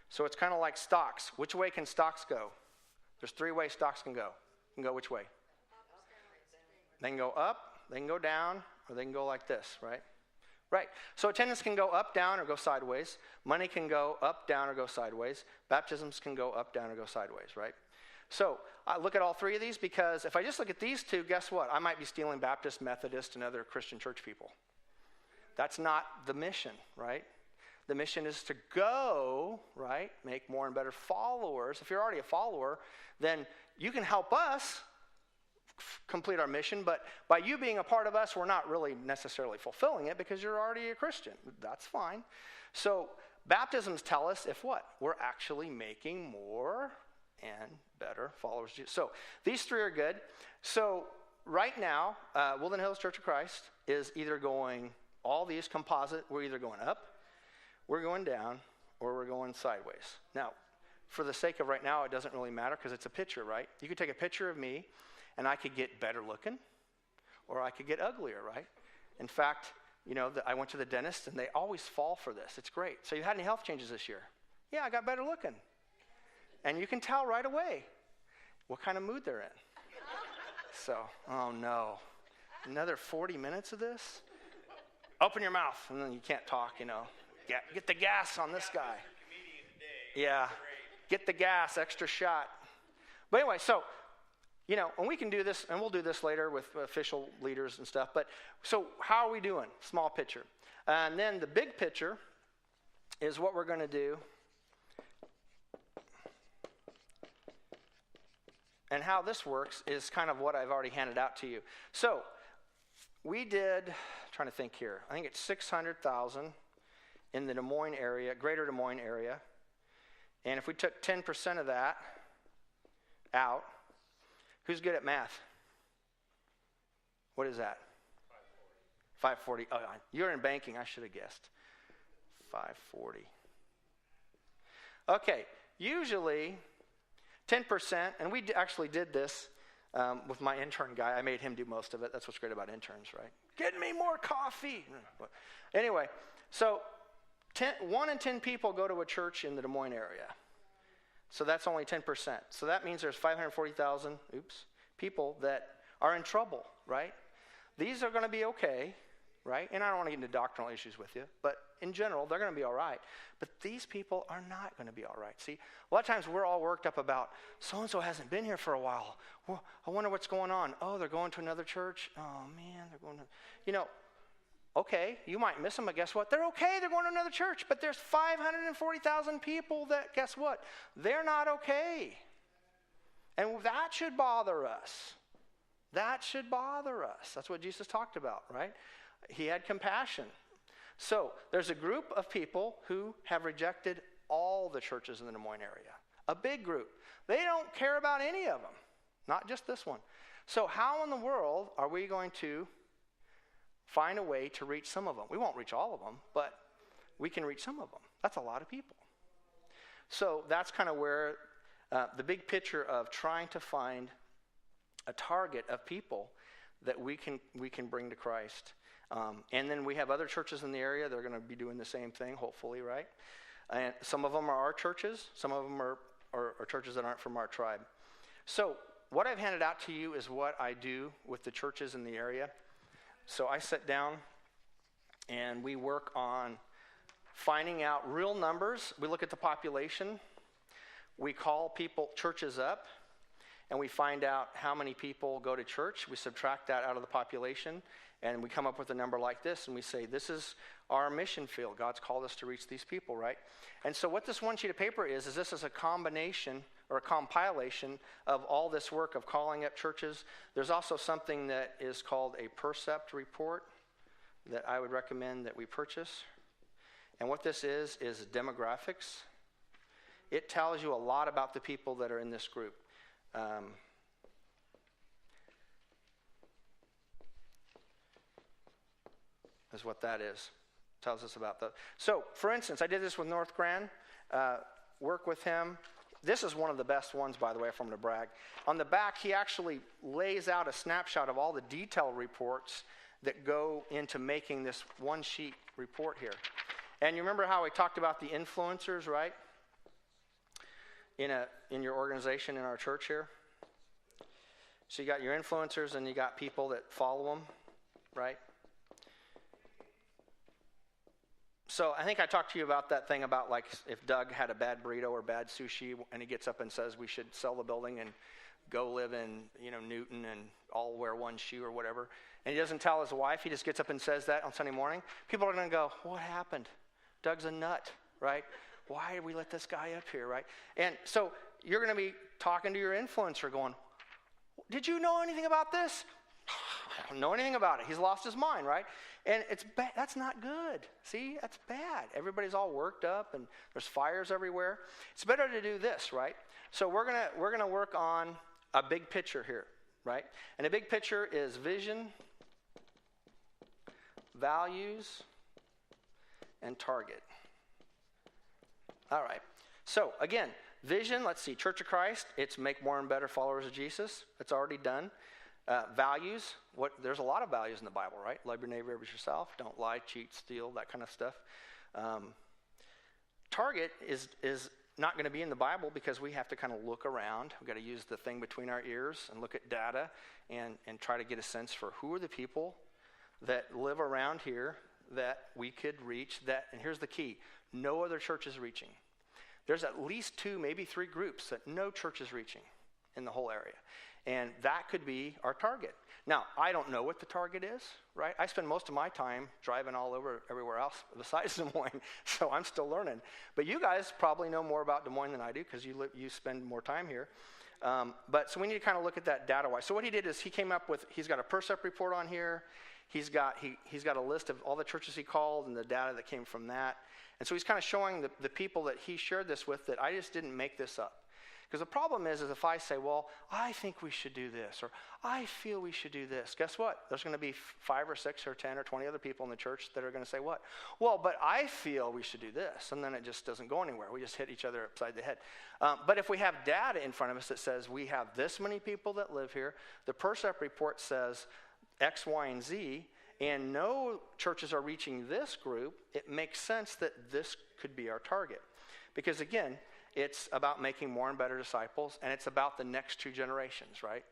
So it's kind of like stocks. Which way can stocks go? There's 3 ways stocks can go. Can go which way? They can go up, they can go down, or they can go like this, right? Right. So attendance can go up, down, or go sideways. Money can go up, down, or go sideways. Baptisms can go up, down, or go sideways, right? So I look at all 3 of these because if I just look at these 2, guess what? I might be stealing Baptist, Methodist, and other Christian church people. That's not the mission, right? The mission is to go, right? Make more and better followers. If you're already a follower, then you can help us complete our mission, but by you being a part of us, we're not really necessarily fulfilling it because you're already a Christian. That's fine. So baptisms tell us if what? We're actually making more and better followers of Jesus. So these 3 are good. So right now, Woodland Hills Church of Christ is either going, all these composite, we're either going up, we're going down, or we're going sideways. Now, for the sake of right now, it doesn't really matter because it's a picture, right? You could take a picture of me, and I could get better looking, or I could get uglier, right? In fact, I went to the dentist, and they always fall for this. It's great. So you had any health changes this year? Yeah, I got better looking. And you can tell right away what kind of mood they're in. So, oh no, Another 40 minutes of this? Open your mouth, and then you can't talk, you know. Get the gas on this guy. Yeah, get the gas, extra shot. But anyway, so, you know, and we can do this, and we'll do this later with official leaders and stuff. But so how are we doing? Small picture. And then the big picture is what we're going to do. And how this works is kind of what I've already handed out to you. So we did, trying to think here, I think it's 600,000 in the Des Moines area, greater Des Moines area. And if we took 10% of that out, who's good at math? What is that? 540. Oh, you're in banking. I should have guessed. 540. Okay, usually 10%, and we actually did this with my intern guy. I made him do most of it. That's what's great about interns, right? Get me more coffee. Anyway, so 1 in 10 people go to a church in the Des Moines area. So that's only 10%. So that means there's 540,000, people that are in trouble, right? These are going to be okay, right? And I don't want to get into doctrinal issues with you, but in general, they're going to be all right. But these people are not going to be all right. See, a lot of times we're all worked up about, so-and-so hasn't been here for a while. Well, I wonder what's going on. Oh, they're going to another church. Oh, man, they're going to, you know, okay, you might miss them, but guess what? They're okay. They're going to another church. But there's 540,000 people that, guess what? They're not okay. And that should bother us. That should bother us. That's what Jesus talked about, right? He had compassion. So there's a group of people who have rejected all the churches in the Des Moines area. A big group. They don't care about any of them. Not just this one. So how in the world are we going to find a way to reach some of them? We won't reach all of them, but we can reach some of them. That's a lot of people. So that's kind of where the big picture of trying to find a target of people that we can bring to Christ. And then we have other churches in the area that are going to be doing the same thing, hopefully, right? And some of them are our churches. Some of them are churches that aren't from our tribe. So what I've handed out to you is what I do with the churches in the area. So I sit down and we work on finding out real numbers. We look at the population. We call churches up, and we find out how many people go to church. We subtract that out of the population, and we come up with a number like this, and we say, this is our mission field. God's called us to reach these people, right? And so what this one sheet of paper is this is a combination or a compilation of all this work of calling up churches. There's also something that is called a percept report that I would recommend that we purchase. And what this is demographics. It tells you a lot about the people that are in this group. Is what that is. Tells us about that. So, for instance, I did this with North Grand. Work with him. This is one of the best ones, by the way, if I'm going to brag. On the back, he actually lays out a snapshot of all the detailed reports that go into making this one sheet report here. And you remember how we talked about the influencers, right? In your organization, in our church here. So you got your influencers and you got people that follow them, right? So I think I talked to you about that thing about like if Doug had a bad burrito or bad sushi and he gets up and says we should sell the building and go live in, Newton and all wear one shoe or whatever. And he doesn't tell his wife. He just gets up and says that on Sunday morning. People are going to go, what happened? Doug's a nut, right? Why did we let this guy up here, right? And so you're going to be talking to your influencer going, did you know anything about this? I don't know anything about it. He's lost his mind, right? And it's bad. That's not good. See, that's bad. Everybody's all worked up and there's fires everywhere. It's better to do this, right? So we're gonna work on a big picture here, right? And a big picture is vision, values, and target. All right. So again, vision, let's see, Church of Christ, it's make more and better followers of Jesus. It's already done. Values, there's a lot of values in the Bible, right? Love your neighbor as yourself, don't lie, cheat, steal, that kind of stuff. Target is not going to be in the Bible because we have to kind of look around. We've got to use the thing between our ears and look at data and try to get a sense for who are the people that live around here that we could reach. And here's the key: no other church is reaching. There's at least 2, maybe 3 groups that no church is reaching in the whole area. And that could be our target. Now, I don't know what the target is, right? I spend most of my time driving all over everywhere else besides Des Moines, so I'm still learning. But you guys probably know more about Des Moines than I do because you spend more time here. So we need to kind of look at that data-wise. So what he did is he came up with, he's got a percept report on here. He's got a list of all the churches he called and the data that came from that. And so he's kind of showing the people that he shared this with that I just didn't make this up. Because the problem is if I say, well, I think we should do this, or I feel we should do this, guess what? There's going to be 5 or 6 or 10 or 20 other people in the church that are going to say what? Well, but I feel we should do this. And then it just doesn't go anywhere. We just hit each other upside the head. But if we have data in front of us that says we have this many people that live here, the percept report says X, Y, and Z, and no churches are reaching this group, it makes sense that this could be our target. Because again, it's about making more and better disciples, and it's about the next 2 generations, right?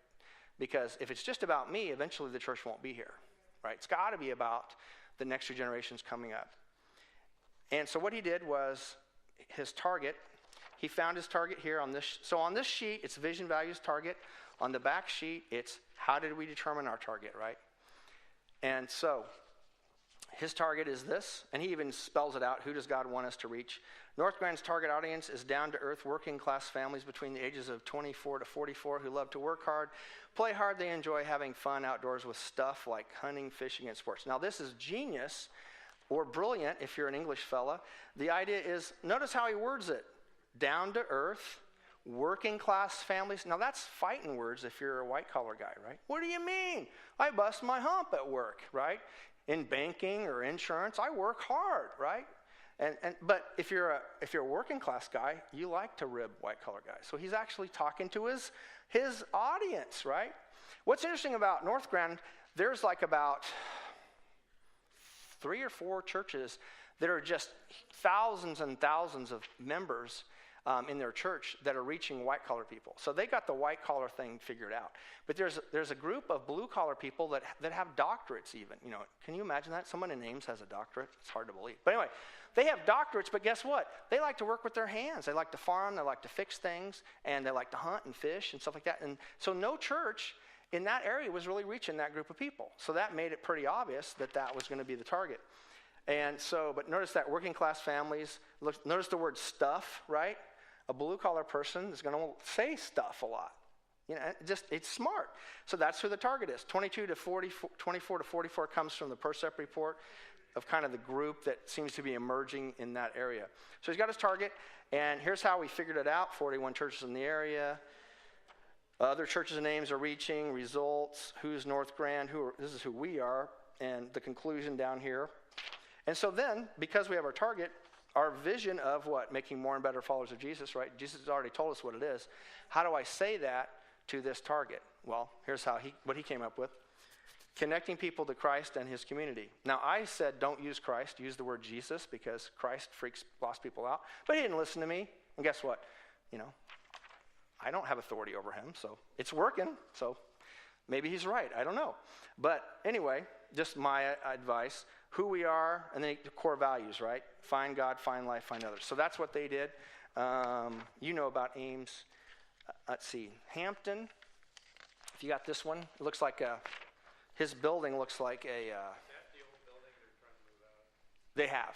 Because if it's just about me, eventually the church won't be here, right? It's got to be about the next 2 generations coming up. And so what he did was his target, he found his target here on this. So on this sheet, it's vision, values, target. On the back sheet, it's how did we determine our target, right? And so his target is this, and he even spells it out. Who does God want us to reach? North Grand's target audience is down-to-earth, working-class families between the ages of 24 to 44 who love to work hard, play hard. They enjoy having fun outdoors with stuff like hunting, fishing, and sports. Now, this is genius or brilliant if you're an English fella. The idea is, notice how he words it. Down-to-earth, working-class families. Now, that's fighting words if you're a white-collar guy, right? What do you mean? I bust my hump at work, right? In banking or insurance, I work hard, right? But if you're a working class guy, you like to rib white collar guys. So he's actually talking to his audience, right? What's interesting about North Grand, there's like about 3 or 4 churches that are just thousands and thousands of members in their church that are reaching white collar people. So they got the white collar thing figured out. But there's a group of blue collar people that have doctorates even. You know, can you imagine that? Someone in Ames has a doctorate. It's hard to believe. But anyway, they have doctorates, but guess what? They like to work with their hands. They like to farm, they like to fix things, and they like to hunt and fish and stuff like that. And so no church in that area was really reaching that group of people. So that made it pretty obvious that was going to be the target. And so, but notice that working class families, notice the word stuff, right? A blue collar person is going to say stuff a lot. You know, it's smart. So that's who the target is. 24 to 44 comes from the percept report of kind of the group that seems to be emerging in that area. So he's got his target, and here's how we figured it out. 41 churches in the area. Other churches and names are reaching, results, who's North Grand, this is who we are, and the conclusion down here. And so then, because we have our target, our vision of what? Making more and better followers of Jesus, right? Jesus has already told us what it is. How do I say that to this target? Well, here's what he came up with. Connecting people to Christ and his community. Now, I said don't use Christ, use the word Jesus, because Christ freaks lost people out. But he didn't listen to me. And guess what? You know, I don't have authority over him, so it's working. So maybe he's right. I don't know. But anyway, just my advice. Who we are, and then the core values, right? Find God, find life, find others. So that's what they did. You know about Ames. Let's see. Hampton. If you got this one, it looks like his building looks like a... Is that the old building they're trying to move out? They have.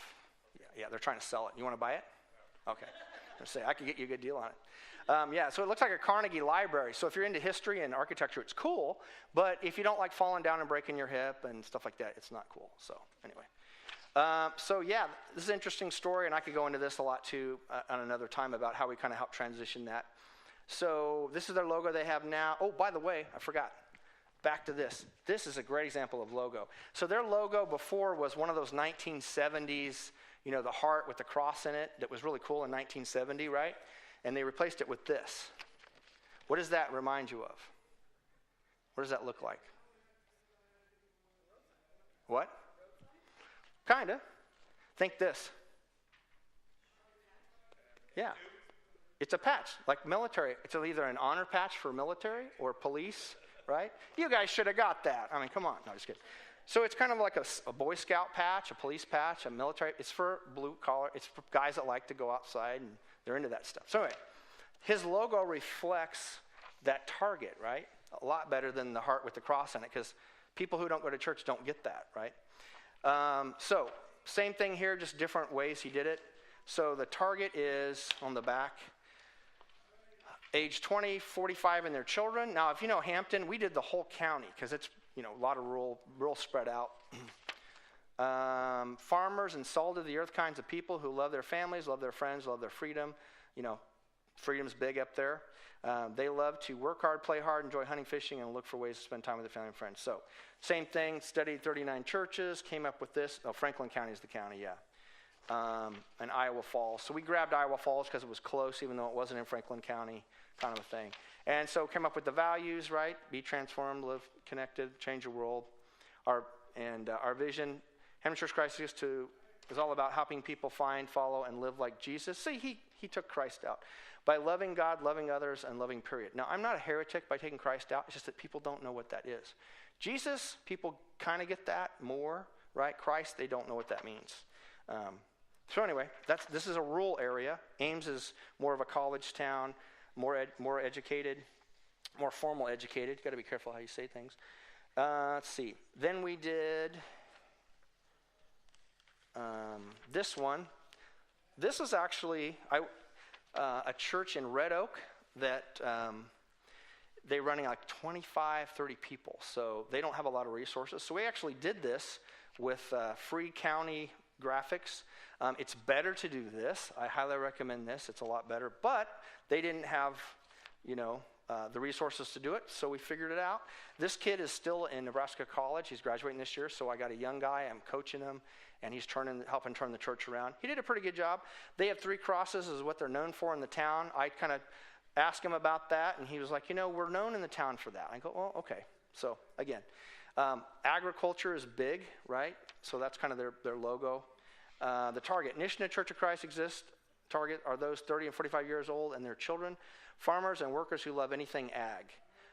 Yeah, they're trying to sell it. You want to buy it? Okay. Let's say I could get you a good deal on it. So it looks like a Carnegie library. So if you're into history and architecture, it's cool. But if you don't like falling down and breaking your hip and stuff like that, it's not cool. So anyway. This is an interesting story, and I could go into this a lot too on another time about how we kind of help transition that. So this is their logo they have now. Oh, by the way, I forgot. Back to this. This is a great example of logo. So their logo before was one of those 1970s, you know, the heart with the cross in it that was really cool in 1970, right? And they replaced it with this. What does that remind you of? What does that look like? What? Kind of. Think this. Yeah. it's a patch, like military. It's either an honor patch for military or police, right? You guys should have got that. I mean, come on. No, just kidding. So it's kind of like a Boy Scout patch, a police patch, a military. It's for blue collar. It's for guys that like to go outside, and they're into that stuff. So anyway, his logo reflects that target, right? A lot better than the heart with the cross in it, because people who don't go to church don't get that, right? So same thing here, just different ways he did it. So the target is on the back, age 20, 45, and their children. Now, if you know Hampton, we did the whole county, because it's, a lot of rural spread out. Farmers and salt of the earth kinds of people who love their families, love their friends, love their freedom. Freedom's big up there. They love to work hard, play hard, enjoy hunting, fishing, and look for ways to spend time with their family and friends. So same thing, studied 39 churches, came up with this. Oh, Franklin County is the county, yeah. And Iowa Falls. So we grabbed Iowa Falls because it was close, even though it wasn't in Franklin County, kind of a thing. And so came up with the values, right? Be transformed, live connected, change the world. Our vision, Hampton Church Christ is all about helping people find, follow, and live like Jesus. See, he took Christ out. By loving God, loving others, and loving period. Now, I'm not a heretic by taking Christ out. It's just that people don't know what that is. Jesus, people kind of get that more, right? Christ, they don't know what that means. So anyway, this is a rural area. Ames is more of a college town, more educated, more formal educated. Got to be careful how you say things. Let's see. Then we did this one. This is actually a church in Red Oak that they're running like 25, 30 people. So they don't have a lot of resources. So we actually did this with free county graphics. It's better to do this. I highly recommend this. It's a lot better. But they didn't have, the resources to do it, so we figured it out. This kid is still in Nebraska College. He's graduating this year, so I got a young guy. I'm coaching him, and he's helping turn the church around. He did a pretty good job. They have 3 crosses is what they're known for in the town. I kind of asked him about that, and he was like, we're known in the town for that. I go, well, okay. So, again, agriculture is big, right? So that's kind of their logo. The target, Nishna Church of Christ exists. Target are those 30 and 45 years old and their children. Farmers and workers who love anything ag.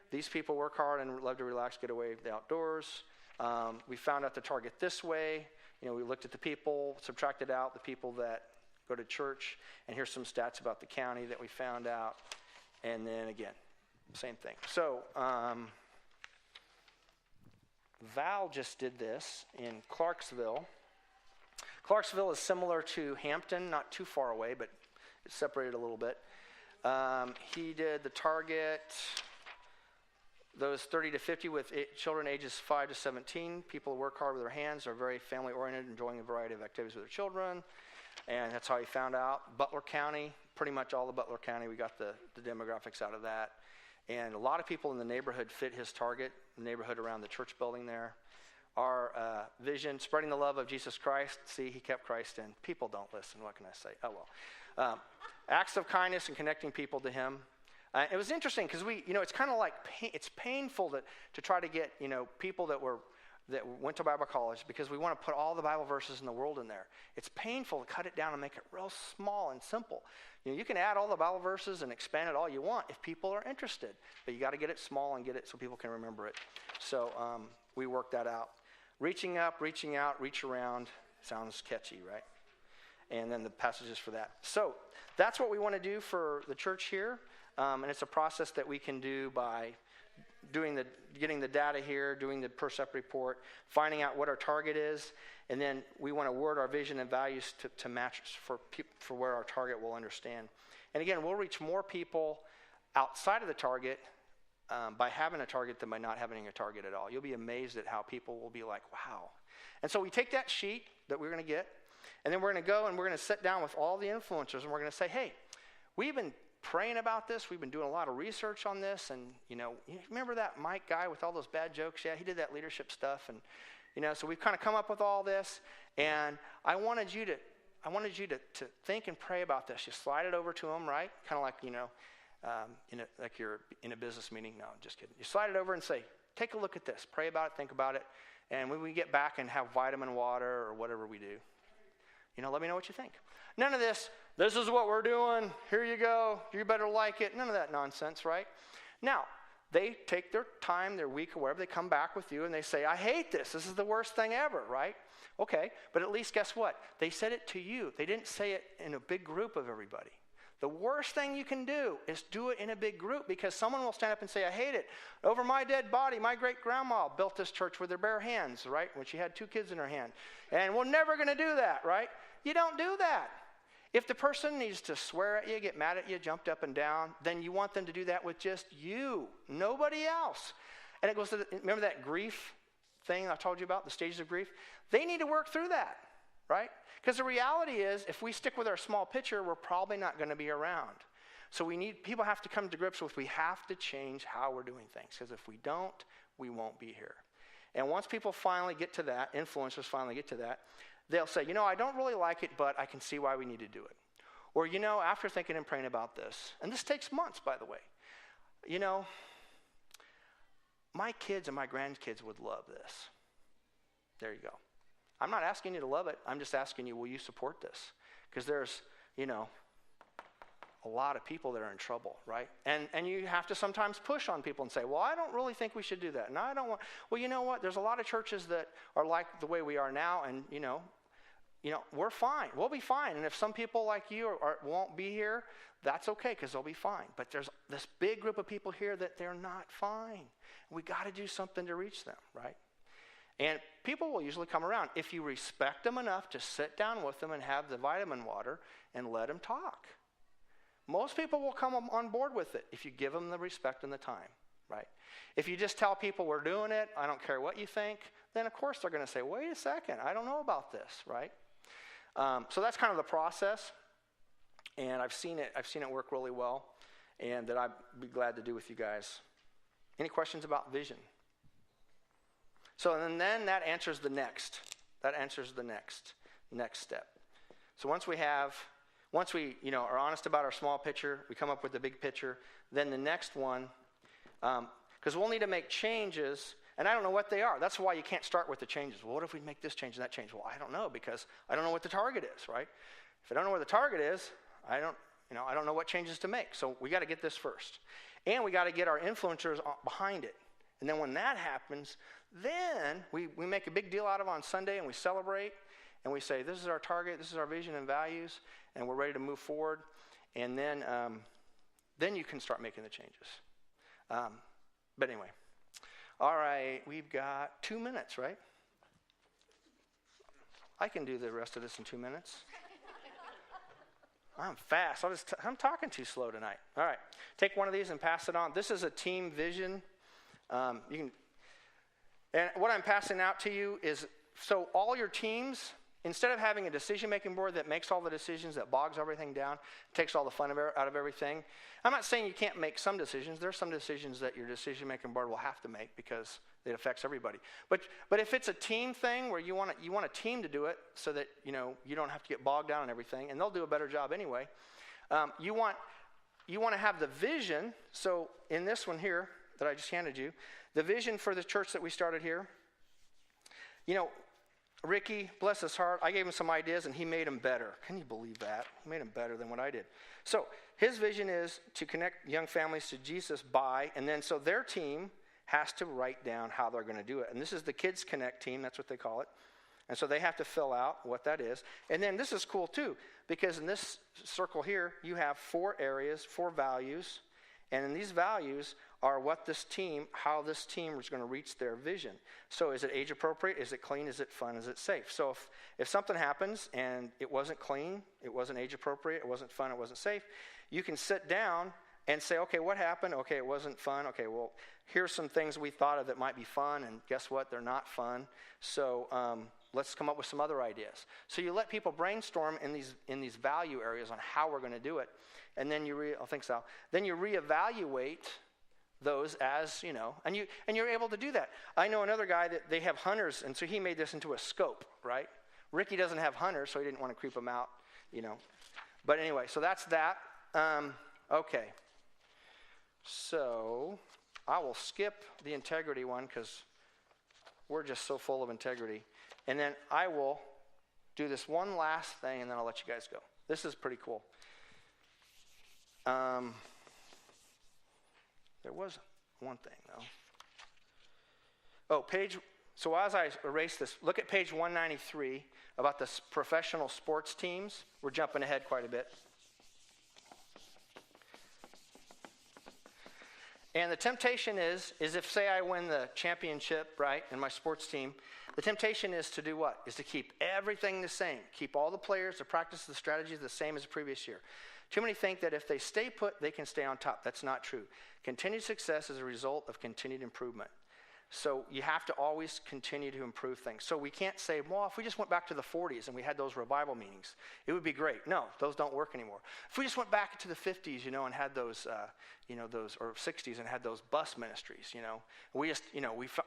These people work hard and love to relax, get away the outdoors. We found out the target this way. We looked at the people, subtracted out the people that go to church, and here's some stats about the county that we found out. And then again, same thing. So Val just did this in Clarksville. Clarksville is similar to Hampton, not too far away, but it's separated a little bit. He did the target, those 30 to 50 with children ages 5 to 17. People who work hard with their hands, are very family-oriented, enjoying a variety of activities with their children. And that's how he found out. Butler County, pretty much all of Butler County, we got the demographics out of that. And a lot of people in the neighborhood fit his target, the neighborhood around the church building there. Our vision, spreading the love of Jesus Christ. See, he kept Christ in. People don't listen. What can I say? Oh, well. Acts of kindness and connecting people to him. It was interesting because it's kind of like, it's painful to try to get, people that went to Bible college, because we want to put all the Bible verses in the world in there. It's painful to cut it down and make it real small and simple. You can add all the Bible verses and expand it all you want if people are interested, but you got to get it small and get it so people can remember it. So we worked that out. Reaching up, reaching out, reach around. Sounds catchy, right? And then the passages for that. So that's what we want to do for the church here. And it's a process that we can do by getting the data here, doing the per-sep report, finding out what our target is, and then we want to word our vision and values to match for where our target will understand. And again, we'll reach more people outside of the target by having a target than by not having a target at all. You'll be amazed at how people will be like, wow. And so we take that sheet that we're going to get, and then we're going to go and we're going to sit down with all the influencers, and we're going to say, hey, we've been praying about this. We've been doing a lot of research on this, and you remember that Mike guy with all those bad jokes? Yeah, he did that leadership stuff, and so we've kind of come up with all this, and I wanted you to think and pray about this. You slide it over to them, right? Kind of like like you're in a business meeting. No, I'm just kidding. You slide it over and say, take a look at this, pray about it, think about it, and when we get back and have vitamin water or whatever we do, let me know what you think. None of this, this is what we're doing. Here you go. You better like it. None of that nonsense, right? Now, they take their time, their week or whatever. They come back with you and they say, I hate this. This is the worst thing ever, right? Okay, but at least guess what? They said it to you. They didn't say it in a big group of everybody. The worst thing you can do is do it in a big group, because someone will stand up and say, I hate it. Over my dead body, my great-grandma built this church with her bare hands, right, when she had 2 kids in her hand. And we're never going to do that, right? You don't do that. If the person needs to swear at you, get mad at you, jumped up and down, then you want them to do that with just you, nobody else. And it goes to remember that grief thing I told you about, the stages of grief? They need to work through that, right? Because the reality is, if we stick with our small picture, we're probably not going to be around. So people have to come to grips with, we have to change how we're doing things. Because if we don't, we won't be here. And once people finally get to that, influencers finally get to that, they'll say, I don't really like it, but I can see why we need to do it. Or, after thinking and praying about this, and this takes months, by the way, my kids and my grandkids would love this. There you go. I'm not asking you to love it. I'm just asking you, will you support this? Because there's, a lot of people that are in trouble, right? And you have to sometimes push on people and say, well, I don't really think we should do that. And I don't want, well, you know what? There's a lot of churches that are like the way we are now, and, we're fine. We'll be fine. And if some people like you won't be here, that's okay, because they'll be fine. But there's this big group of people here that they're not fine. We got to do something to reach them, right? And people will usually come around if you respect them enough to sit down with them and have the vitamin water and let them talk. Most people will come on board with it if you give them the respect and the time, right? If you just tell people we're doing it, I don't care what you think, then of course they're going to say, wait a second, I don't know about this, right? So that's kind of the process, and I've seen it work really well, and that I'd be glad to do with you guys. Any questions about vision? So and then that answers the next. That answers the next step. So once we are honest about our small picture, we come up with the big picture, then the next one, because we'll need to make changes, and I don't know what they are. That's why you can't start with the changes. Well, what if we make this change and that change? Well, I don't know, because I don't know what the target is, right? If I don't know where the target is, I don't know what changes to make. So we got to get this first. And we got to get our influencers behind it. And then when that happens, then we make a big deal out of it on Sunday, and we celebrate, and we say, this is our target, this is our vision and values, and we're ready to move forward. And then you can start making the changes. But anyway, all right, we've got 2 minutes, right? I can do the rest of this in 2 minutes. I'm fast. I'm talking too slow tonight. All right, take one of these and pass it on. This is a team vision. And what I'm passing out to you is, so all your teams, instead of having a decision-making board that makes all the decisions, that bogs everything down, takes all the fun out of everything. I'm not saying you can't make some decisions. There's some decisions that your decision-making board will have to make because it affects everybody. But if it's a team thing where you want a team to do it so that you don't have to get bogged down in everything, and they'll do a better job anyway. You want to have the vision. So in this one here that I just handed you, the vision for the church that we started here. Ricky, bless his heart, I gave him some ideas and he made them better. Can you believe that? He made them better than what I did. So his vision is to connect young families to Jesus so their team has to write down how they're going to do it. And this is the Kids Connect team, that's what they call it. And so they have to fill out what that is. And then this is cool too, because in this circle here, you have 4 areas, 4 values. And in these values are how this team is going to reach their vision. So is it age appropriate? Is it clean? Is it fun? Is it safe? So if something happens and it wasn't clean, it wasn't age appropriate, it wasn't fun, it wasn't safe, you can sit down and say, okay, what happened? Okay, it wasn't fun. Okay, well, here's some things we thought of that might be fun, and guess what? They're not fun. So let's come up with some other ideas. So you let people brainstorm in these value areas on how we're going to do it, and then Then you reevaluate those as, and you're able to do that. I know another guy that they have hunters, and so he made this into a scope, right? Ricky doesn't have hunters, so he didn't want to creep them out, But anyway, so that's that. Okay. So I will skip the integrity one because we're just so full of integrity. And then I will do this one last thing, and then I'll let you guys go. This is pretty cool. There was one thing, though. Oh, so as I erase this, look at page 193 about the professional sports teams. We're jumping ahead quite a bit. And the temptation is if, say, I win the championship, right, in my sports team, the temptation is to do what? Is to keep everything the same. Keep all the players, the practice, the strategies the same as the previous year. Too many think that if they stay put, they can stay on top. That's not true. Continued success is a result of continued improvement. So you have to always continue to improve things. So we can't say, well, if we just went back to the 40s and we had those revival meetings, it would be great. No, those don't work anymore. If we just went back to the 50s, and had those, or 60s and had those bus ministries, we just,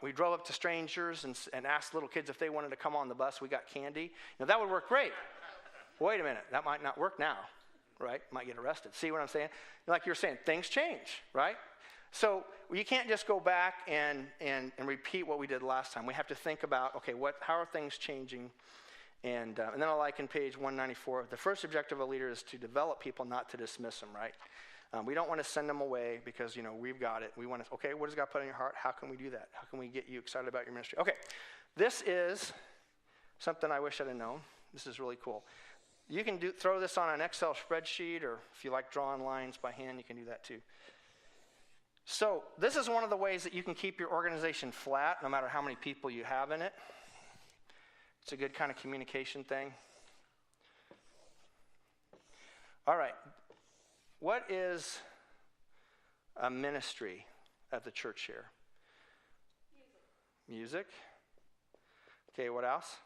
we drove up to strangers and asked little kids if they wanted to come on the bus. We got candy. That would work great. Wait a minute, that might not work now, right? Might get arrested. See what I'm saying? Like you're saying, things change, right? So you can't just go back and repeat what we did last time. We have to think about, okay, how are things changing? And then I like in page 194, the first objective of a leader is to develop people, not to dismiss them, right? We don't want to send them away because, we've got it. We want to, okay, what does God put in your heart? How can we do that? How can we get you excited about your ministry? Okay, this is something I wish I'd have known. This is really cool. You can throw this on an Excel spreadsheet, or if you like drawing lines by hand, you can do that too. So this is one of the ways that you can keep your organization flat no matter how many people you have in it. It's a good kind of communication thing. All right. What is a ministry at the church here? Music. Okay, what else?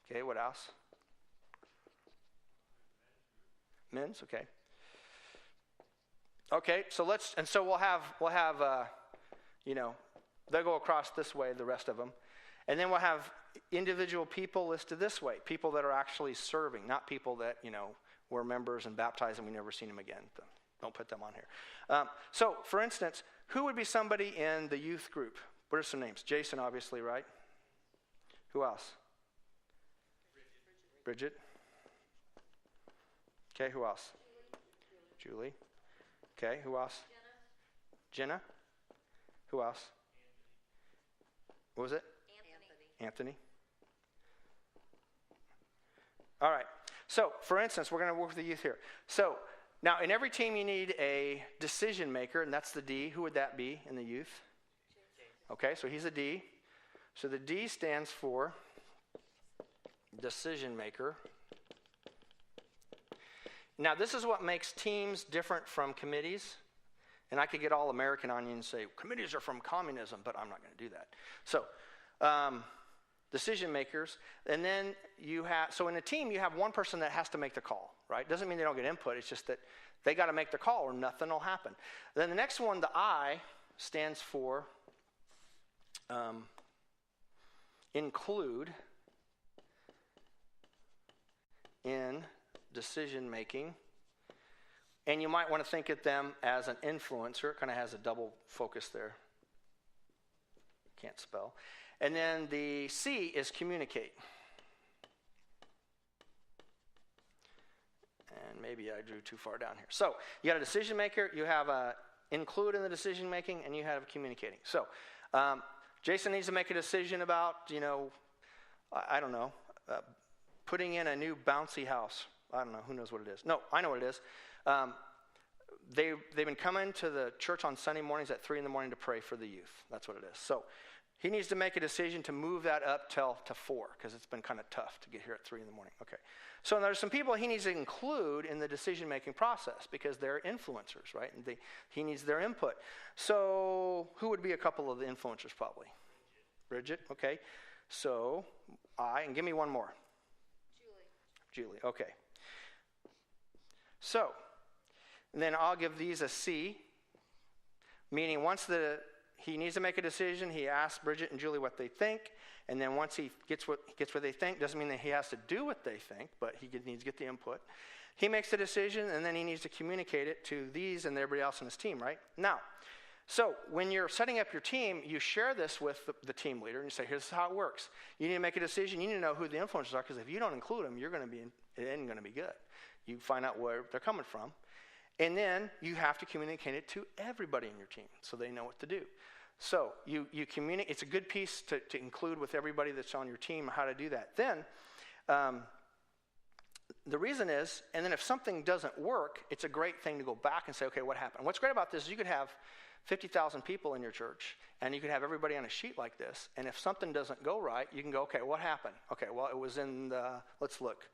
Okay, what else? Men's, okay. Okay, so we'll have they'll go across this way, the rest of them. And then we'll have individual people listed this way, people that are actually serving, not people that, were members and baptized and we never seen them again. Don't put them on here. So, for instance, who would be somebody in the youth group? What are some names? Jason, obviously, right? Who else? Bridget. Okay, who else? Julie. Okay, who else? Jenna. Who else? What was it? Anthony. All right. So, for instance, we're going to work with the youth here. So, now in every team you need a decision maker, and that's the D. Who would that be in the youth? Okay, so he's a D. So the D stands for decision maker. Now, this is what makes teams different from committees. And I could get all American on you and say, committees are from communism, but I'm not going to do that. So, decision makers. And then so in a team, you have one person that has to make the call, right? Doesn't mean they don't get input. It's just that they got to make the call or nothing will happen. Then the next one, the I, stands for include in decision making. And you might want to think of them as an influencer. It kind of has a double focus there. Can't spell. And then the C is communicate. And maybe I drew too far down here. So you got a decision maker, you have a include in the decision making, and you have communicating. So Jason needs to make a decision about, I don't know, putting in a new bouncy house. I don't know, who knows what it is? No, I know what it is. They've been coming to the church on Sunday mornings at 3 a.m. to pray for the youth. That's what it is. So he needs to make a decision to move that up to 4 because it's been kind of tough to get here at 3 a.m. Okay. So there's some people he needs to include in the decision-making process because they're influencers, right? And he needs their input. So who would be a couple of the influencers probably? Bridget, okay. So and give me one more. Julie, okay. So, and then I'll give these a C, meaning once he needs to make a decision, he asks Bridget and Julie what they think, and then once he gets what they think, doesn't mean that he has to do what they think, but he needs to get the input. He makes the decision, and then he needs to communicate it to these and everybody else in his team, right? Now, So when you're setting up your team, you share this with the team leader and you say, here's how it works. You need to make a decision. You need to know who the influencers are, because if you don't include them, it ain't going to be good. You find out where they're coming from. And then you have to communicate it to everybody in your team so they know what to do. So you communicate. It's a good piece to include with everybody that's on your team how to do that. Then the reason is, and then if something doesn't work, it's a great thing to go back and say, okay, what happened? What's great about this is you could have 50,000 people in your church, and you could have everybody on a sheet like this, and if something doesn't go right, you can go, okay, what happened? Okay, well, it was in the, let's look.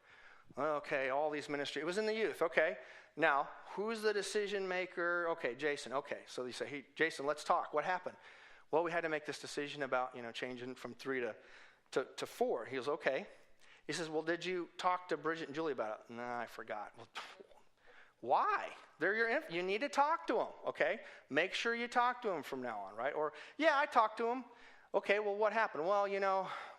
Okay, all these ministry, it was in the youth, okay. Now, who's the decision maker? Okay, Jason, okay. So they say, hey, Jason, let's talk. What happened? Well, we had to make this decision about, changing from 3 to 4. He goes, okay. He says, well, did you talk to Bridget and Julie about it? No, I forgot. Well, why? You need to talk to them, okay? Make sure you talk to them from now on, right? Or, yeah, I talked to them. Okay, well, what happened? Well,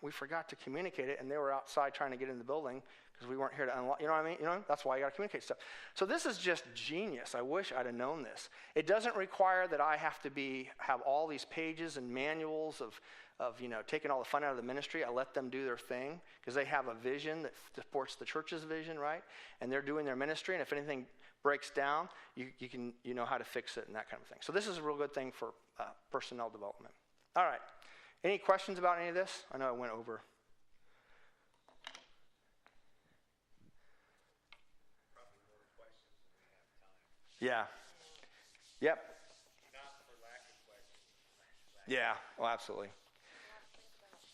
we forgot to communicate it, and they were outside trying to get in the building because we weren't here to unlock, you know what I mean? That's why you got to communicate stuff. So this is just genius. I wish I'd have known this. It doesn't require that I have to have all these pages and manuals of taking all the fun out of the ministry. I let them do their thing because they have a vision that supports the church's vision, right? And they're doing their ministry, and if anything breaks down, you know how to fix it and that kind of thing. So this is a real good thing for personnel development. All right. Any questions about any of this? I know I went over. Probably more questions than we have time. Yeah. Yep. Not for lack of questions. Yeah. Oh, absolutely.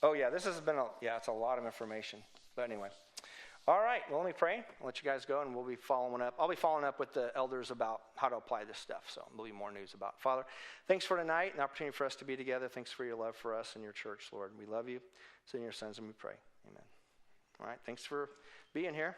Oh, yeah. This has been it's a lot of information. But anyway. All right. Well, let me pray. I'll let you guys go, and we'll be following up. I'll be following up with the elders about how to apply this stuff. So there'll be more news about it. Father, thanks for tonight and the opportunity for us to be together. Thanks for your love for us and your church, Lord. We love you. It's in your sons, and we pray. Amen. All right. Thanks for being here.